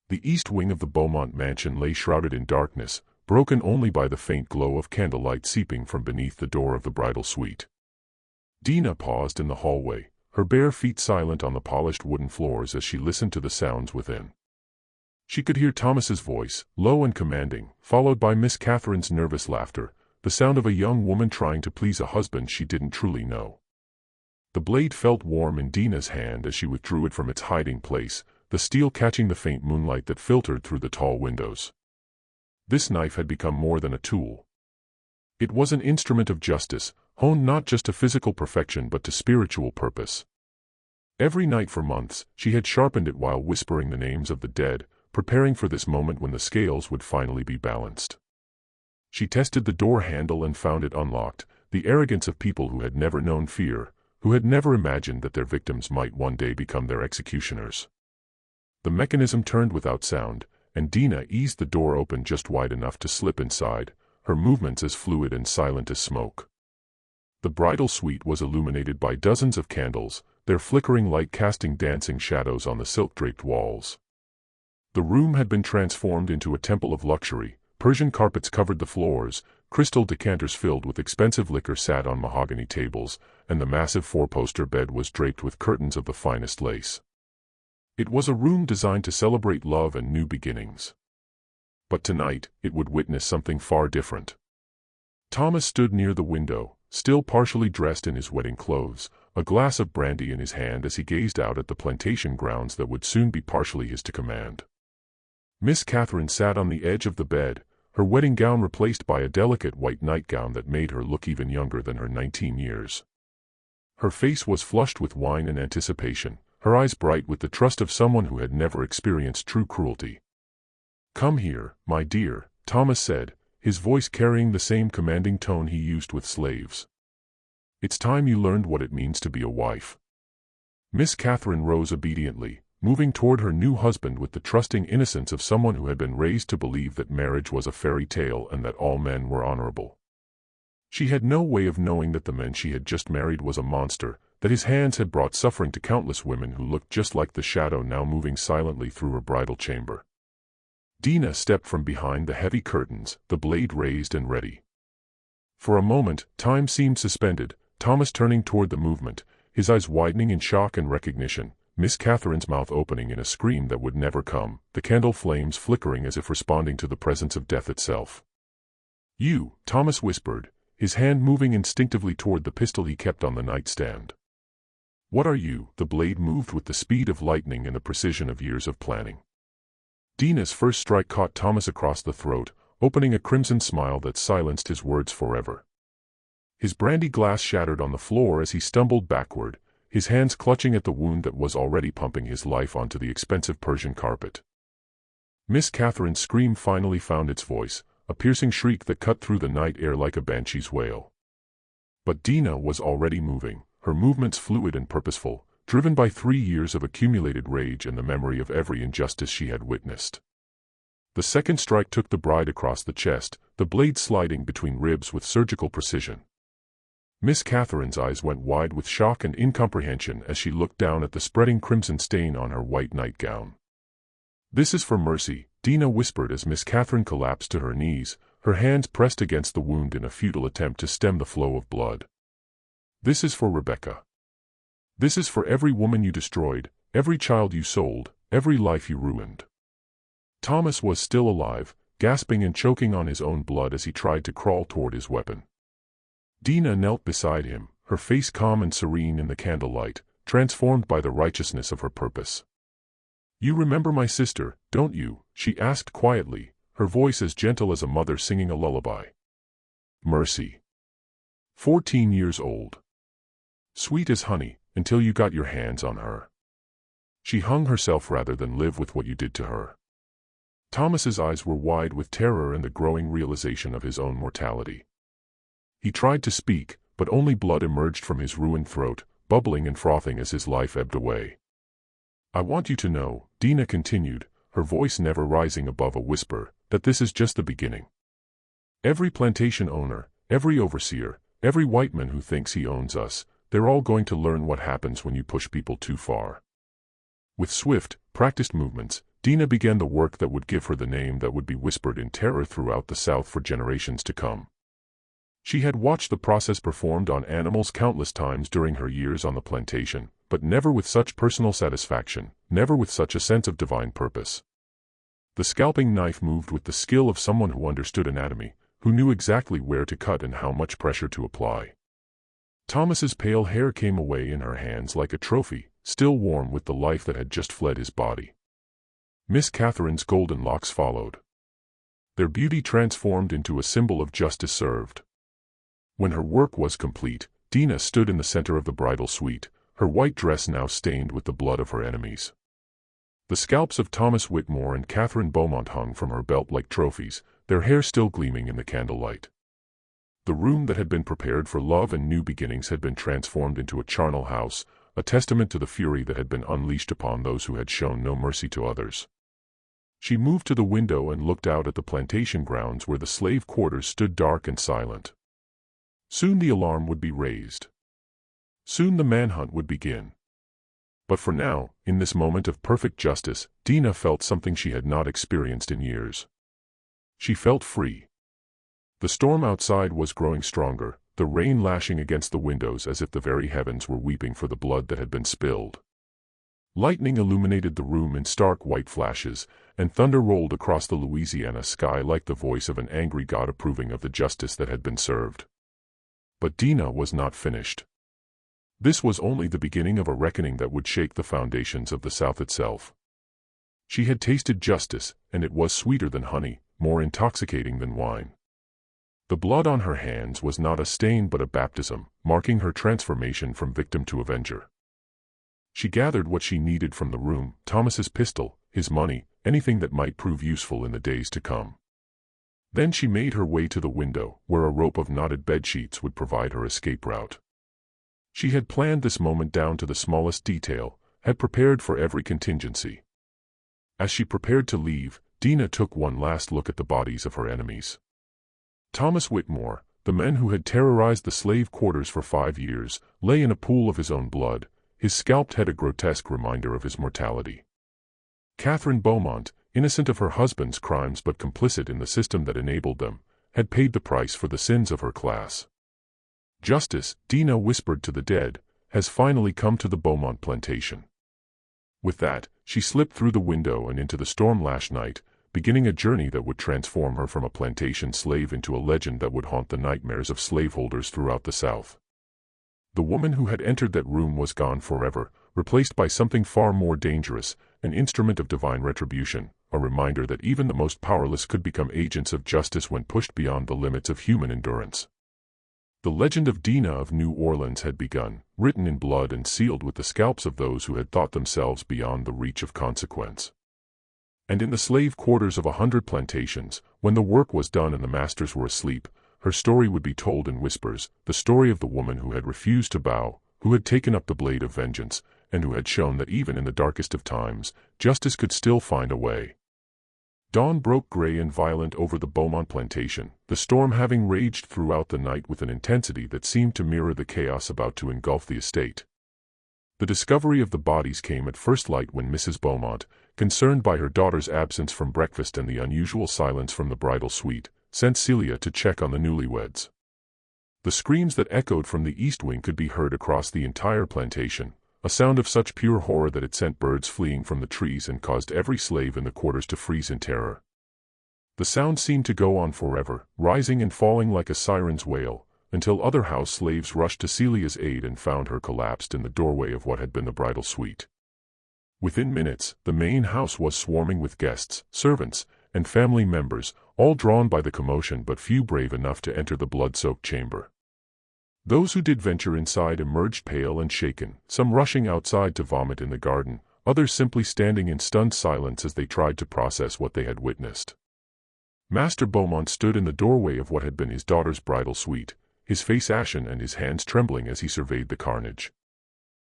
Speaker 1: The east wing of the Beaumont mansion lay shrouded in darkness, broken only by the faint glow of candlelight seeping from beneath the door of the bridal suite. Dinah paused in the hallway, her bare feet silent on the polished wooden floors as she listened to the sounds within. She could hear Thomas's voice, low and commanding, followed by Miss Catherine's nervous laughter, the sound of a young woman trying to please a husband she didn't truly know. The blade felt warm in Dinah's hand as she withdrew it from its hiding place, the steel catching the faint moonlight that filtered through the tall windows. This knife had become more than a tool. It was an instrument of justice, honed not just to physical perfection but to spiritual purpose. Every night for months, she had sharpened it while whispering the names of the dead, preparing for this moment when the scales would finally be balanced. She tested the door handle and found it unlocked, the arrogance of people who had never known fear, who had never imagined that their victims might one day become their executioners. The mechanism turned without sound, and Dinah eased the door open just wide enough to slip inside, her movements as fluid and silent as smoke. The bridal suite was illuminated by dozens of candles, their flickering light casting dancing shadows on the silk-draped walls. The room had been transformed into a temple of luxury, Persian carpets covered the floors, crystal decanters filled with expensive liquor sat on mahogany tables, and the massive four-poster bed was draped with curtains of the finest lace. It was a room designed to celebrate love and new beginnings. But tonight, it would witness something far different. Thomas stood near the window, still partially dressed in his wedding clothes, a glass of brandy in his hand as he gazed out at the plantation grounds that would soon be partially his to command. Miss Catherine sat on the edge of the bed, her wedding gown replaced by a delicate white nightgown that made her look even younger than her 19 years. Her face was flushed with wine and anticipation, her eyes bright with the trust of someone who had never experienced true cruelty. "Come here, my dear," Thomas said, his voice carrying the same commanding tone he used with slaves. "It's time you learned what it means to be a wife." Miss Catherine rose obediently, moving toward her new husband with the trusting innocence of someone who had been raised to believe that marriage was a fairy tale and that all men were honorable. She had no way of knowing that the man she had just married was a monster, that his hands had brought suffering to countless women who looked just like the shadow now moving silently through her bridal chamber. Dinah stepped from behind the heavy curtains, the blade raised and ready. For a moment, time seemed suspended, Thomas turning toward the movement, his eyes widening in shock and recognition, Miss Catherine's mouth opening in a scream that would never come, the candle flames flickering as if responding to the presence of death itself. "You," Thomas whispered, his hand moving instinctively toward the pistol he kept on the nightstand. "What are you?" The blade moved with the speed of lightning and the precision of years of planning. Dinah's first strike caught Thomas across the throat, opening a crimson smile that silenced his words forever. His brandy glass shattered on the floor as he stumbled backward, his hands clutching at the wound that was already pumping his life onto the expensive Persian carpet. Miss Catherine's scream finally found its voice, a piercing shriek that cut through the night air like a banshee's wail. But Dinah was already moving, her movements fluid and purposeful, driven by 3 years of accumulated rage and the memory of every injustice she had witnessed. The second strike took the bride across the chest, the blade sliding between ribs with surgical precision. Miss Catherine's eyes went wide with shock and incomprehension as she looked down at the spreading crimson stain on her white nightgown. "This is for Mercy," Dinah whispered as Miss Catherine collapsed to her knees, her hands pressed against the wound in a futile attempt to stem the flow of blood. "This is for Rebecca. This is for every woman you destroyed, every child you sold, every life you ruined." Thomas was still alive, gasping and choking on his own blood as he tried to crawl toward his weapon. Dinah knelt beside him, her face calm and serene in the candlelight, transformed by the righteousness of her purpose. "You remember my sister, don't you?" she asked quietly, her voice as gentle as a mother singing a lullaby. "Mercy. 14 years old. Sweet as honey, until you got your hands on her. She hung herself rather than live with what you did to her." Thomas's eyes were wide with terror and the growing realization of his own mortality. He tried to speak, but only blood emerged from his ruined throat, bubbling and frothing as his life ebbed away. "I want you to know," Dinah continued, her voice never rising above a whisper, "that this is just the beginning. Every plantation owner, every overseer, every white man who thinks he owns us, they're all going to learn what happens when you push people too far." With swift, practiced movements, Dinah began the work that would give her the name that would be whispered in terror throughout the South for generations to come. She had watched the process performed on animals countless times during her years on the plantation, but never with such personal satisfaction, never with such a sense of divine purpose. The scalping knife moved with the skill of someone who understood anatomy, who knew exactly where to cut and how much pressure to apply. Thomas's pale hair came away in her hands like a trophy, still warm with the life that had just fled his body. Miss Catherine's golden locks followed. Their beauty transformed into a symbol of justice served. When her work was complete, Dinah stood in the center of the bridal suite, her white dress now stained with the blood of her enemies. The scalps of Thomas Whitmore and Catherine Beaumont hung from her belt like trophies, their hair still gleaming in the candlelight. The room that had been prepared for love and new beginnings had been transformed into a charnel house, a testament to the fury that had been unleashed upon those who had shown no mercy to others. She moved to the window and looked out at the plantation grounds where the slave quarters stood dark and silent. Soon the alarm would be raised. Soon the manhunt would begin. But for now, in this moment of perfect justice, Dinah felt something she had not experienced in years. She felt free. The storm outside was growing stronger, the rain lashing against the windows as if the very heavens were weeping for the blood that had been spilled. Lightning illuminated the room in stark white flashes, and thunder rolled across the Louisiana sky like the voice of an angry God approving of the justice that had been served. But Dinah was not finished. This was only the beginning of a reckoning that would shake the foundations of the South itself. She had tasted justice, and it was sweeter than honey, more intoxicating than wine. The blood on her hands was not a stain but a baptism, marking her transformation from victim to avenger. She gathered what she needed from the room: Thomas's pistol, his money, anything that might prove useful in the days to come. Then she made her way to the window, where a rope of knotted bedsheets would provide her escape route. She had planned this moment down to the smallest detail, had prepared for every contingency. As she prepared to leave, Dinah took one last look at the bodies of her enemies. Thomas Whitmore, the man who had terrorized the slave quarters for 5 years, lay in a pool of his own blood, his scalped head a grotesque reminder of his mortality. Catherine Beaumont, innocent of her husband's crimes but complicit in the system that enabled them, had paid the price for the sins of her class. Justice, Dinah whispered to the dead, has finally come to the Beaumont plantation. With that, she slipped through the window and into the storm-lashed night, beginning a journey that would transform her from a plantation slave into a legend that would haunt the nightmares of slaveholders throughout the South. The woman who had entered that room was gone forever, replaced by something far more dangerous, an instrument of divine retribution, a reminder that even the most powerless could become agents of justice when pushed beyond the limits of human endurance. The legend of Dinah of New Orleans had begun, written in blood and sealed with the scalps of those who had thought themselves beyond the reach of consequence. And in the slave quarters of 100 plantations, when the work was done and the masters were asleep, her story would be told in whispers, the story of the woman who had refused to bow, who had taken up the blade of vengeance, and who had shown that even in the darkest of times, justice could still find a way. Dawn broke gray and violent over the Beaumont plantation, the storm having raged throughout the night with an intensity that seemed to mirror the chaos about to engulf the estate. The discovery of the bodies came at first light when Mrs. Beaumont, concerned by her daughter's absence from breakfast and the unusual silence from the bridal suite, sent Celia to check on the newlyweds. The screams that echoed from the east wing could be heard across the entire plantation, a sound of such pure horror that it sent birds fleeing from the trees and caused every slave in the quarters to freeze in terror. The sound seemed to go on forever, rising and falling like a siren's wail, until other house slaves rushed to Celia's aid and found her collapsed in the doorway of what had been the bridal suite. Within minutes, the main house was swarming with guests, servants, and family members, all drawn by the commotion but few brave enough to enter the blood-soaked chamber. Those who did venture inside emerged pale and shaken, some rushing outside to vomit in the garden, others simply standing in stunned silence as they tried to process what they had witnessed. Master Beaumont stood in the doorway of what had been his daughter's bridal suite, his face ashen and his hands trembling as he surveyed the carnage.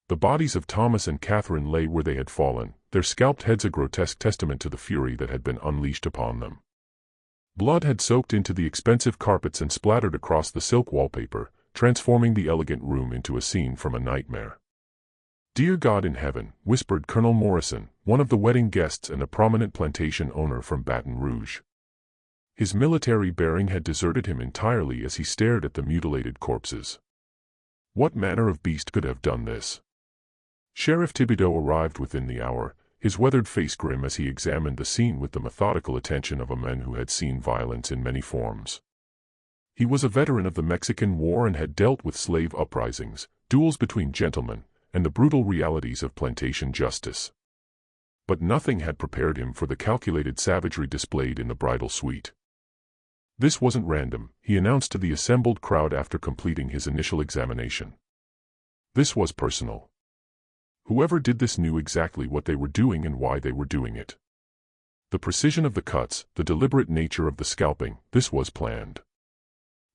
Speaker 1: The bodies of Thomas and Catherine lay where they had fallen, their scalped heads a grotesque testament to the fury that had been unleashed upon them. Blood had soaked into the expensive carpets and splattered across the silk wallpaper, transforming the elegant room into a scene from a nightmare. "Dear God in heaven," whispered Colonel Morrison, one of the wedding guests and a prominent plantation owner from Baton Rouge. His military bearing had deserted him entirely as he stared at the mutilated corpses. What manner of beast could have done this? Sheriff Thibodeau arrived within the hour, his weathered face grim as he examined the scene with the methodical attention of a man who had seen violence in many forms. He was a veteran of the Mexican War and had dealt with slave uprisings, duels between gentlemen, and the brutal realities of plantation justice. But nothing had prepared him for the calculated savagery displayed in the bridal suite. "This wasn't random," he announced to the assembled crowd after completing his initial examination. "This was personal. Whoever did this knew exactly what they were doing and why they were doing it. The precision of the cuts, the deliberate nature of the scalping, this was planned."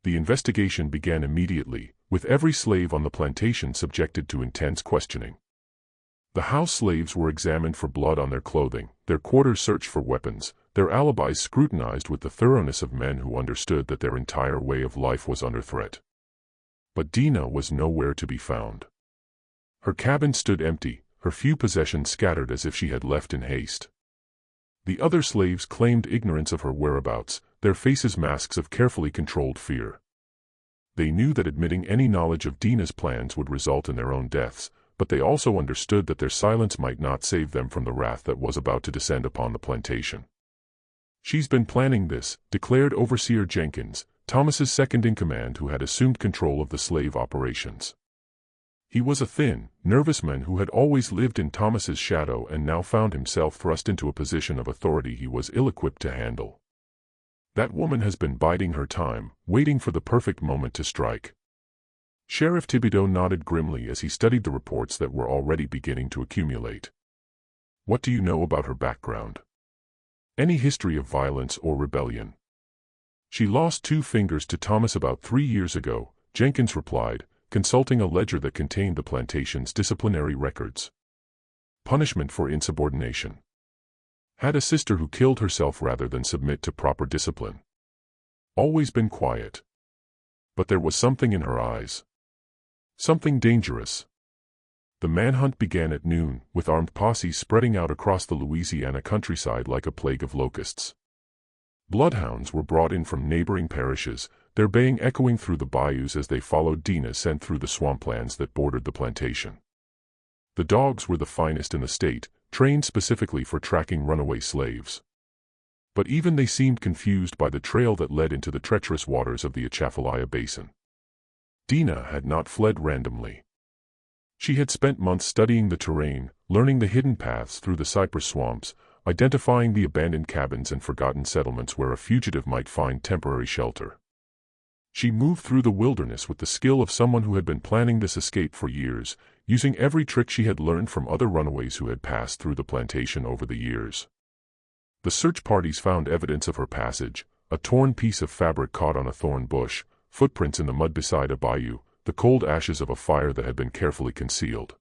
Speaker 1: The investigation began immediately, with every slave on the plantation subjected to intense questioning. The house slaves were examined for blood on their clothing, their quarters searched for weapons, their alibis scrutinized with the thoroughness of men who understood that their entire way of life was under threat. But Dinah was nowhere to be found. Her cabin stood empty, her few possessions scattered as if she had left in haste. The other slaves claimed ignorance of her whereabouts, their faces masks of carefully controlled fear. They knew that admitting any knowledge of Dinah's plans would result in their own deaths, but they also understood that their silence might not save them from the wrath that was about to descend upon the plantation. "She's been planning this," declared Overseer Jenkins, Thomas's second-in-command, who had assumed control of the slave operations. He was a thin, nervous man who had always lived in Thomas's shadow and now found himself thrust into a position of authority he was ill-equipped to handle. "That woman has been biding her time, waiting for the perfect moment to strike." Sheriff Thibodeau nodded grimly as he studied the reports that were already beginning to accumulate. "What do you know about her background? Any history of violence or rebellion?" "She lost 2 fingers to Thomas about 3 years ago," Jenkins replied, consulting a ledger that contained the plantation's disciplinary records. "Punishment for insubordination. Had a sister who killed herself rather than submit to proper discipline. Always been quiet. But there was something in her eyes. Something dangerous." The manhunt began at noon, with armed posses spreading out across the Louisiana countryside like a plague of locusts. Bloodhounds were brought in from neighboring parishes, their baying echoing through the bayous as they followed Dinah sent through the swamplands that bordered the plantation. The dogs were the finest in the state, trained specifically for tracking runaway slaves. But even they seemed confused by the trail that led into the treacherous waters of the Atchafalaya Basin. Dinah had not fled randomly. She had spent months studying the terrain, learning the hidden paths through the cypress swamps, identifying the abandoned cabins and forgotten settlements where a fugitive might find temporary shelter. She moved through the wilderness with the skill of someone who had been planning this escape for years, using every trick she had learned from other runaways who had passed through the plantation over the years. The search parties found evidence of her passage: a torn piece of fabric caught on a thorn bush, footprints in the mud beside a bayou, the cold ashes of a fire that had been carefully concealed.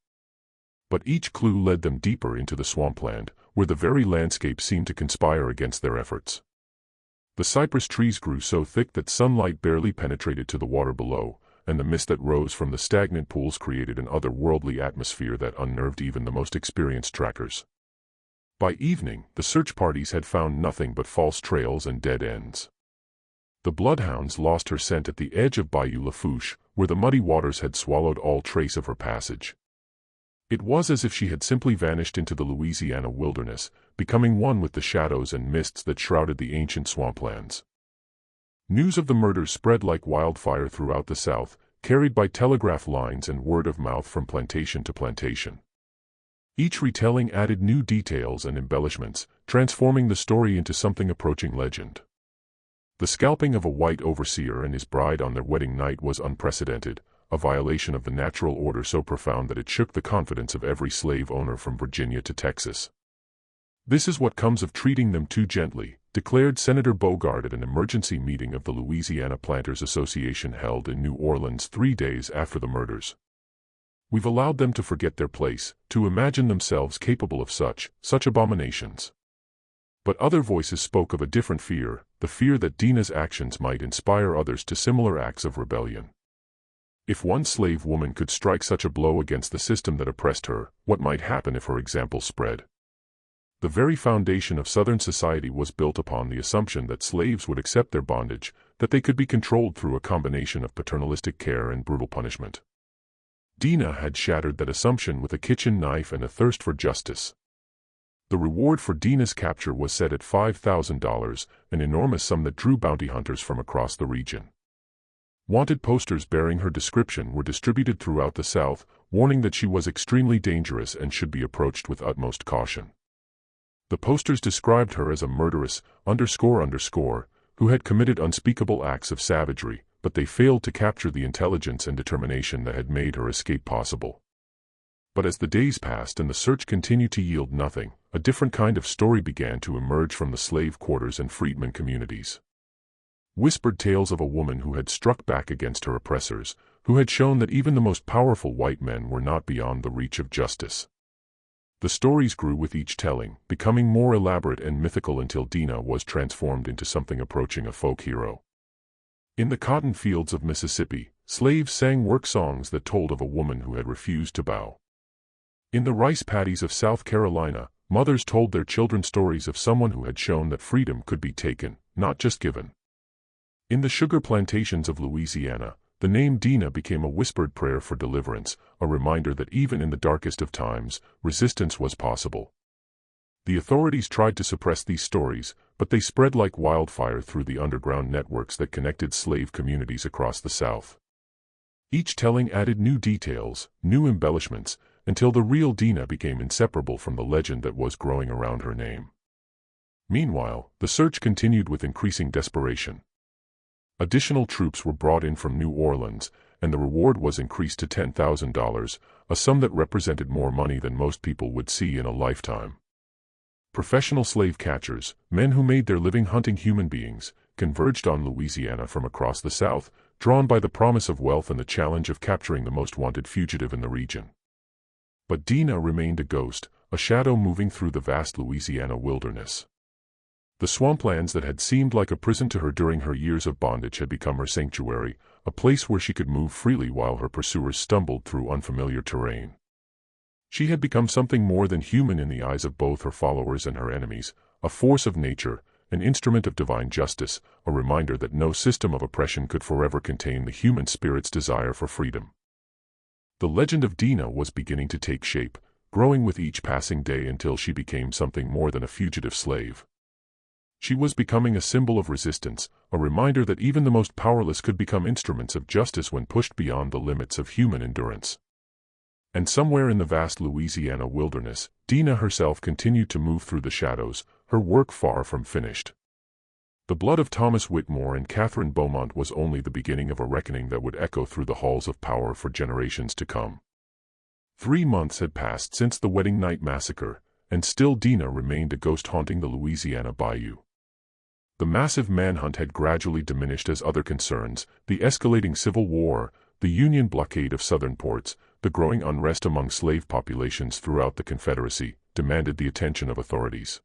Speaker 1: But each clue led them deeper into the swampland, where the very landscape seemed to conspire against their efforts. The cypress trees grew so thick that sunlight barely penetrated to the water below, and the mist that rose from the stagnant pools created an otherworldly atmosphere that unnerved even the most experienced trackers. By evening, the search parties had found nothing but false trails and dead ends. The bloodhounds lost her scent at the edge of Bayou Lafourche, where the muddy waters had swallowed all trace of her passage. It was as if she had simply vanished into the Louisiana wilderness, becoming one with the shadows and mists that shrouded the ancient swamplands. News of the murders spread like wildfire throughout the South, carried by telegraph lines and word of mouth from plantation to plantation. Each retelling added new details and embellishments, transforming the story into something approaching legend. The scalping of a white overseer and his bride on their wedding night was unprecedented, a violation of the natural order so profound that it shook the confidence of every slave owner from Virginia to Texas. "This is what comes of treating them too gently," declared Senator Bogard at an emergency meeting of the Louisiana Planters Association held in New Orleans 3 days after the murders. "We've allowed them to forget their place, to imagine themselves capable of such abominations." But other voices spoke of a different fear, the fear that Dinah's actions might inspire others to similar acts of rebellion. If one slave woman could strike such a blow against the system that oppressed her, what might happen if her example spread? The very foundation of Southern society was built upon the assumption that slaves would accept their bondage, that they could be controlled through a combination of paternalistic care and brutal punishment. Dinah had shattered that assumption with a kitchen knife and a thirst for justice. The reward for Dinah's capture was set at $5,000, an enormous sum that drew bounty hunters from across the region. Wanted posters bearing her description were distributed throughout the South, warning that she was extremely dangerous and should be approached with utmost caution. The posters described her as a murderess, who had committed unspeakable acts of savagery, but they failed to capture the intelligence and determination that had made her escape possible. But as the days passed and the search continued to yield nothing, a different kind of story began to emerge from the slave quarters and freedmen communities. Whispered tales of a woman who had struck back against her oppressors, who had shown that even the most powerful white men were not beyond the reach of justice. The stories grew with each telling, becoming more elaborate and mythical until Dinah was transformed into something approaching a folk hero. In the cotton fields of Mississippi, slaves sang work songs that told of a woman who had refused to bow. In the rice paddies of South Carolina, Mothers told their children stories of someone who had shown that freedom could be taken, not just given. In the sugar plantations of Louisiana, the name Dinah became a whispered prayer for deliverance, a reminder that even in the darkest of times, resistance was possible. The authorities tried to suppress these stories, but they spread like wildfire through the underground networks that connected slave communities across the South. Each telling added new details, new embellishments, until the real Dinah became inseparable from the legend that was growing around her name. Meanwhile, the search continued with increasing desperation. Additional troops were brought in from New Orleans, and the reward was increased to $10,000, a sum that represented more money than most people would see in a lifetime. Professional slave catchers, men who made their living hunting human beings, converged on Louisiana from across the South, drawn by the promise of wealth and the challenge of capturing the most wanted fugitive in the region. But Dinah remained a ghost, a shadow moving through the vast Louisiana wilderness. The swamplands that had seemed like a prison to her during her years of bondage had become her sanctuary, a place where she could move freely while her pursuers stumbled through unfamiliar terrain. She had become something more than human in the eyes of both her followers and her enemies, a force of nature, an instrument of divine justice, a reminder that no system of oppression could forever contain the human spirit's desire for freedom. The legend of Dinah was beginning to take shape, growing with each passing day until she became something more than a fugitive slave. She was becoming a symbol of resistance, a reminder that even the most powerless could become instruments of justice when pushed beyond the limits of human endurance. And somewhere in the vast Louisiana wilderness, Dinah herself continued to move through the shadows, her work far from finished. The blood of Thomas Whitmore and Catherine Beaumont was only the beginning of a reckoning that would echo through the halls of power for generations to come. 3 months had passed since the wedding night massacre, and still Dinah remained a ghost haunting the Louisiana bayou. The massive manhunt had gradually diminished as other concerns, the escalating civil war, the Union blockade of southern ports, the growing unrest among slave populations throughout the Confederacy, demanded the attention of authorities.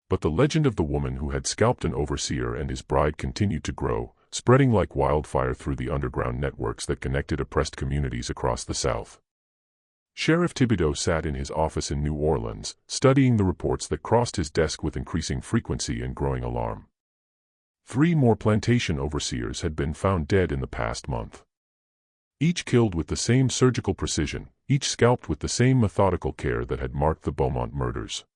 Speaker 1: But the legend of the woman who had scalped an overseer and his bride continued to grow, spreading like wildfire through the underground networks that connected oppressed communities across the South. Sheriff Thibodeau sat in his office in New Orleans, studying the reports that crossed his desk with increasing frequency and growing alarm. 3 more plantation overseers had been found dead in the past month. Each killed with the same surgical precision, each scalped with the same methodical care that had marked the Beaumont murders.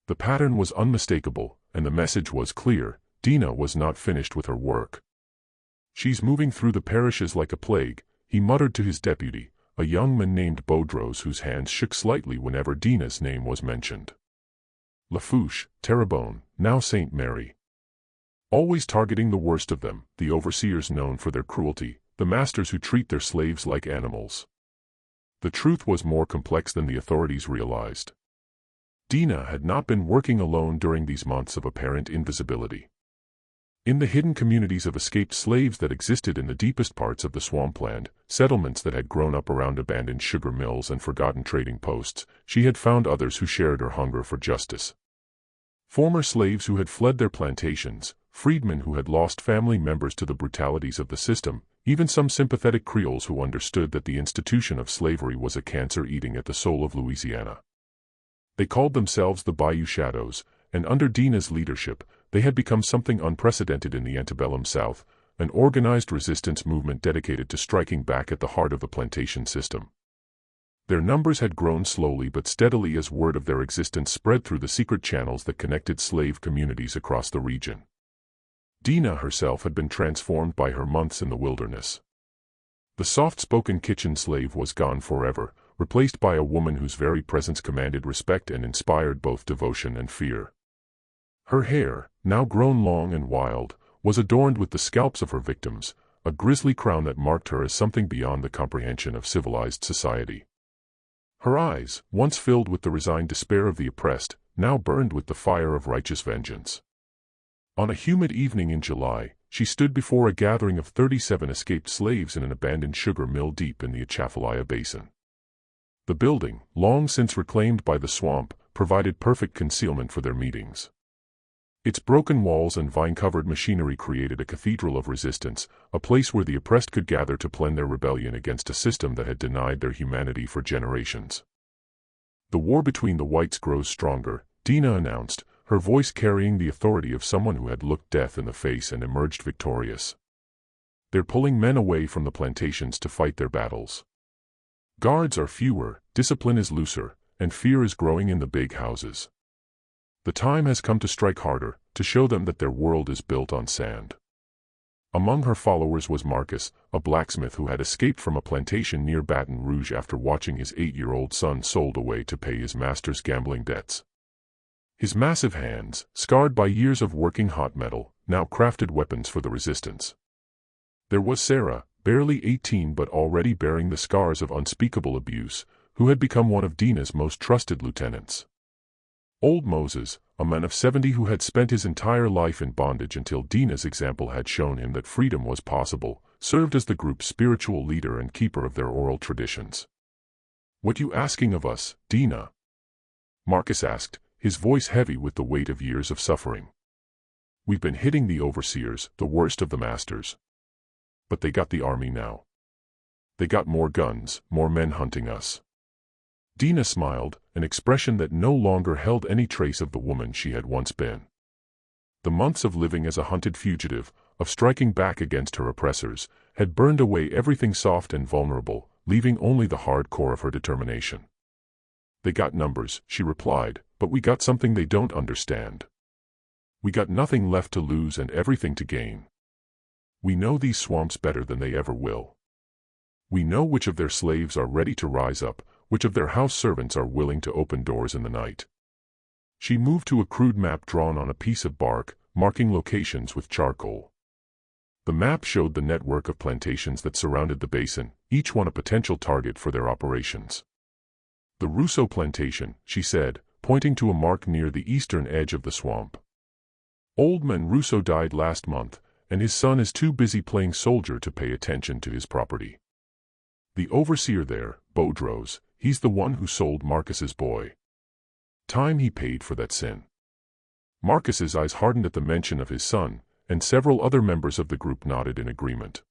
Speaker 1: The pattern was unmistakable, and the message was clear: Dinah was not finished with her work. "She's moving through the parishes like a plague," he muttered to his deputy, a young man named Baudrose whose hands shook slightly whenever Dinah's name was mentioned. Lafouche, Terrebonne, now St. Mary. Always targeting the worst of them, the overseers known for their cruelty, the masters who treat their slaves like animals. The truth was more complex than the authorities realized. Dinah had not been working alone during these months of apparent invisibility. In the hidden communities of escaped slaves that existed in the deepest parts of the swampland, settlements that had grown up around abandoned sugar mills and forgotten trading posts, she had found others who shared her hunger for justice. Former slaves who had fled their plantations, freedmen who had lost family members to the brutalities of the system, even some sympathetic Creoles who understood that the institution of slavery was a cancer eating at the soul of Louisiana. They called themselves the Bayou Shadows, and under Dinah's leadership, they had become something unprecedented in the antebellum South, an organized resistance movement dedicated to striking back at the heart of the plantation system. Their numbers had grown slowly but steadily as word of their existence spread through the secret channels that connected slave communities across the region. Dinah herself had been transformed by her months in the wilderness. The soft-spoken kitchen slave was gone forever, replaced by a woman whose very presence commanded respect and inspired both devotion and fear. Her hair, now grown long and wild, was adorned with the scalps of her victims, a grisly crown that marked her as something beyond the comprehension of civilized society. Her eyes, once filled with the resigned despair of the oppressed, now burned with the fire of righteous vengeance. On a humid evening in July, she stood before a gathering of 37 escaped slaves in an abandoned sugar mill deep in the Atchafalaya Basin. The building, long since reclaimed by the swamp, provided perfect concealment for their meetings. Its broken walls and vine-covered machinery created a cathedral of resistance, a place where the oppressed could gather to plan their rebellion against a system that had denied their humanity for generations. The war between the whites grows stronger, Dinah announced, her voice carrying the authority of someone who had looked death in the face and emerged victorious. They're pulling men away from the plantations to fight their battles. Guards are fewer, discipline is looser, and fear is growing in the big houses. The time has come to strike harder, to show them that their world is built on sand. Among her followers was Marcus, a blacksmith who had escaped from a plantation near Baton Rouge after watching his 8-year-old son sold away to pay his master's gambling debts. His massive hands, scarred by years of working hot metal, now crafted weapons for the resistance. There was Sarah, barely 18 but already bearing the scars of unspeakable abuse, who had become one of Dinah's most trusted lieutenants. Old Moses, a man of 70 who had spent his entire life in bondage until Dinah's example had shown him that freedom was possible, served as the group's spiritual leader and keeper of their oral traditions. "What you asking of us, Dinah?" Marcus asked, his voice heavy with the weight of years of suffering. "We've been hitting the overseers, the worst of the masters. But they got the army now. They got more guns, more men hunting us." Dinah smiled, an expression that no longer held any trace of the woman she had once been. The months of living as a hunted fugitive, of striking back against her oppressors, had burned away everything soft and vulnerable, leaving only the hard core of her determination. "They got numbers," she replied, "but we got something they don't understand. We got nothing left to lose and everything to gain. We know these swamps better than they ever will. We know which of their slaves are ready to rise up, which of their house servants are willing to open doors in the night." She moved to a crude map drawn on a piece of bark, marking locations with charcoal. The map showed the network of plantations that surrounded the basin, each one a potential target for their operations. "The Russo plantation," she said, pointing to a mark near the eastern edge of the swamp. "Old man Russo died last month, and his son is too busy playing soldier to pay attention to his property. The overseer there, Bodros, he's the one who sold Marcus's boy. Time he paid for that sin." Marcus's eyes hardened at the mention of his son, and several other members of the group nodded in agreement.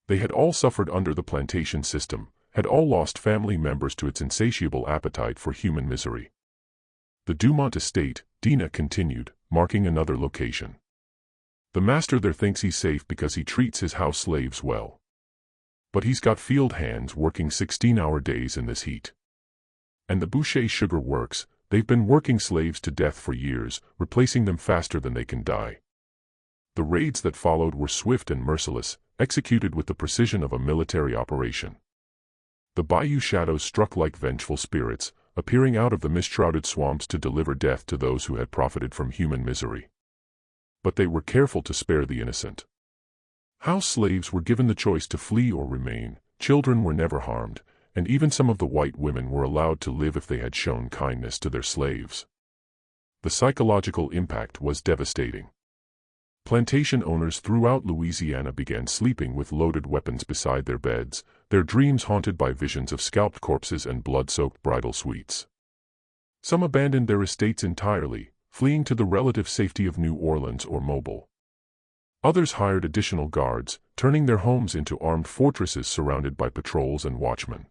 Speaker 1: They had all suffered under the plantation system, had all lost family members to its insatiable appetite for human misery. "The Dumont estate," Dinah continued, marking another location. "The master there thinks he's safe because he treats his house slaves well. But he's got field hands working 16-hour days in this heat. And the Boucher Sugar Works, they've been working slaves to death for years, replacing them faster than they can die." The raids that followed were swift and merciless, executed with the precision of a military operation. The bayou shadows struck like vengeful spirits, appearing out of the mist-shrouded swamps to deliver death to those who had profited from human misery. But they were careful to spare the innocent. House slaves were given the choice to flee or remain, children were never harmed, and even some of the white women were allowed to live if they had shown kindness to their slaves. The psychological impact was devastating. Plantation owners throughout Louisiana began sleeping with loaded weapons beside their beds, their dreams haunted by visions of scalped corpses and blood-soaked bridal suites. Some abandoned their estates entirely, fleeing to the relative safety of New Orleans or Mobile. Others hired additional guards, turning their homes into armed fortresses surrounded by patrols and watchmen.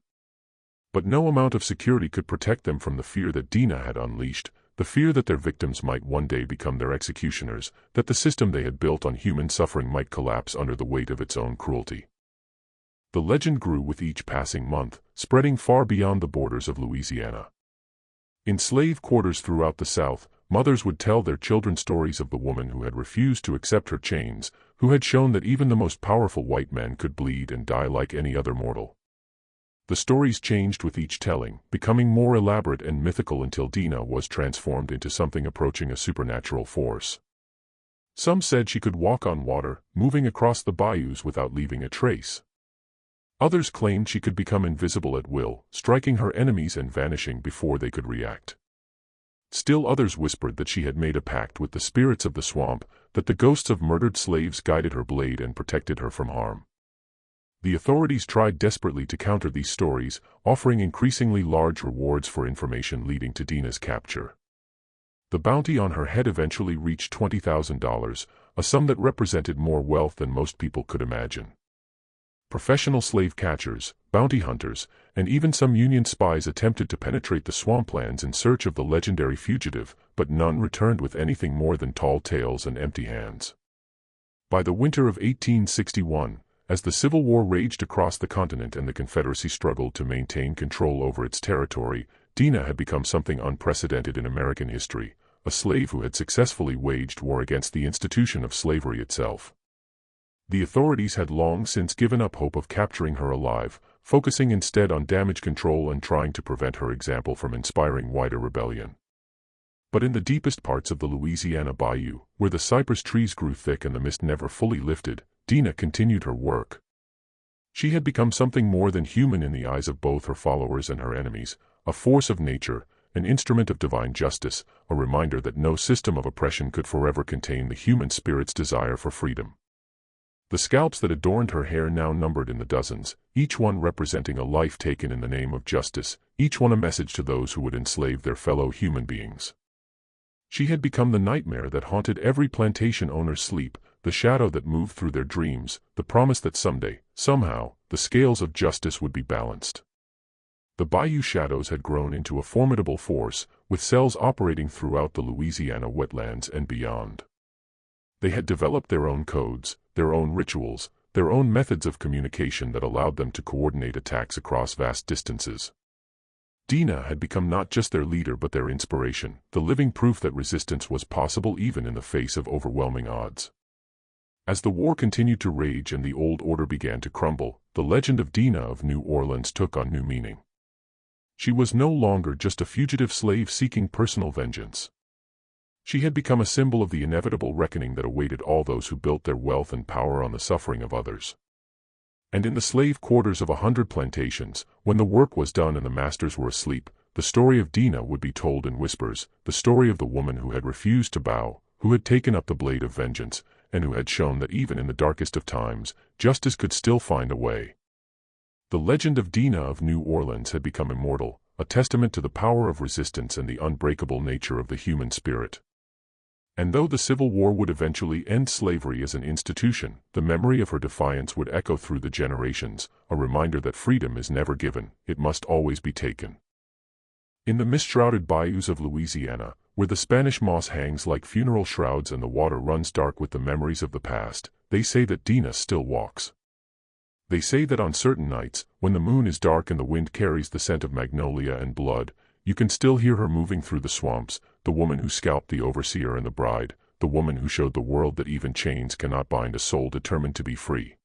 Speaker 1: But no amount of security could protect them from the fear that Dinah had unleashed, the fear that their victims might one day become their executioners, that the system they had built on human suffering might collapse under the weight of its own cruelty. The legend grew with each passing month, spreading far beyond the borders of Louisiana. In slave quarters throughout the South, mothers would tell their children stories of the woman who had refused to accept her chains, who had shown that even the most powerful white man could bleed and die like any other mortal. The stories changed with each telling, becoming more elaborate and mythical until Dinah was transformed into something approaching a supernatural force. Some said she could walk on water, moving across the bayous without leaving a trace. Others claimed she could become invisible at will, striking her enemies and vanishing before they could react. Still others whispered that she had made a pact with the spirits of the swamp, that the ghosts of murdered slaves guided her blade and protected her from harm. The authorities tried desperately to counter these stories, offering increasingly large rewards for information leading to Dinah's capture. The bounty on her head eventually reached $20,000, a sum that represented more wealth than most people could imagine. Professional slave catchers, bounty hunters, and even some Union spies attempted to penetrate the swamplands in search of the legendary fugitive, but none returned with anything more than tall tales and empty hands. By the winter of 1861, as the Civil War raged across the continent and the Confederacy struggled to maintain control over its territory, Dinah had become something unprecedented in American history, a slave who had successfully waged war against the institution of slavery itself. The authorities had long since given up hope of capturing her alive, focusing instead on damage control and trying to prevent her example from inspiring wider rebellion. But in the deepest parts of the Louisiana bayou, where the cypress trees grew thick and the mist never fully lifted, Dinah continued her work. She had become something more than human in the eyes of both her followers and her enemies, a force of nature, an instrument of divine justice, a reminder that no system of oppression could forever contain the human spirit's desire for freedom. The scalps that adorned her hair now numbered in the dozens, each one representing a life taken in the name of justice, each one a message to those who would enslave their fellow human beings. She had become the nightmare that haunted every plantation owner's sleep, the shadow that moved through their dreams, the promise that someday, somehow, the scales of justice would be balanced. The bayou shadows had grown into a formidable force, with cells operating throughout the Louisiana wetlands and beyond. They had developed their own codes, their own rituals, their own methods of communication that allowed them to coordinate attacks across vast distances. Dinah had become not just their leader but their inspiration, the living proof that resistance was possible even in the face of overwhelming odds. As the war continued to rage and the old order began to crumble, the legend of Dinah of New Orleans took on new meaning. She was no longer just a fugitive slave seeking personal vengeance. She had become a symbol of the inevitable reckoning that awaited all those who built their wealth and power on the suffering of others. And in the slave quarters of 100 plantations, when the work was done and the masters were asleep, the story of Dinah would be told in whispers, the story of the woman who had refused to bow, who had taken up the blade of vengeance, and who had shown that even in the darkest of times, justice could still find a way. The legend of Dinah of New Orleans had become immortal, a testament to the power of resistance and the unbreakable nature of the human spirit. And though the Civil War would eventually end slavery as an institution, the memory of her defiance would echo through the generations, a reminder that freedom is never given, it must always be taken. In the mist-shrouded bayous of Louisiana, where the Spanish moss hangs like funeral shrouds and the water runs dark with the memories of the past, they say that Dinah still walks. They say that on certain nights, when the moon is dark and the wind carries the scent of magnolia and blood, you can still hear her moving through the swamps, the woman who scalped the overseer and the bride, the woman who showed the world that even chains cannot bind a soul determined to be free.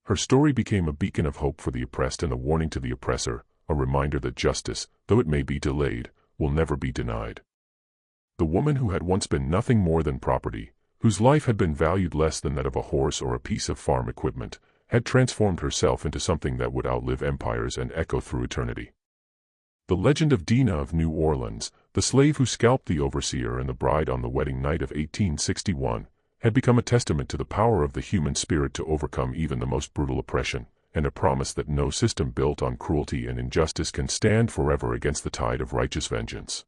Speaker 1: Her story became a beacon of hope for the oppressed and a warning to the oppressor, a reminder that justice, though it may be delayed, will never be denied. The woman who had once been nothing more than property, whose life had been valued less than that of a horse or a piece of farm equipment, had transformed herself into something that would outlive empires and echo through eternity. The legend of Dinah of New Orleans, the slave who scalped the overseer and the bride on the wedding night of 1861, had become a testament to the power of the human spirit to overcome even the most brutal oppression, and a promise that no system built on cruelty and injustice can stand forever against the tide of righteous vengeance.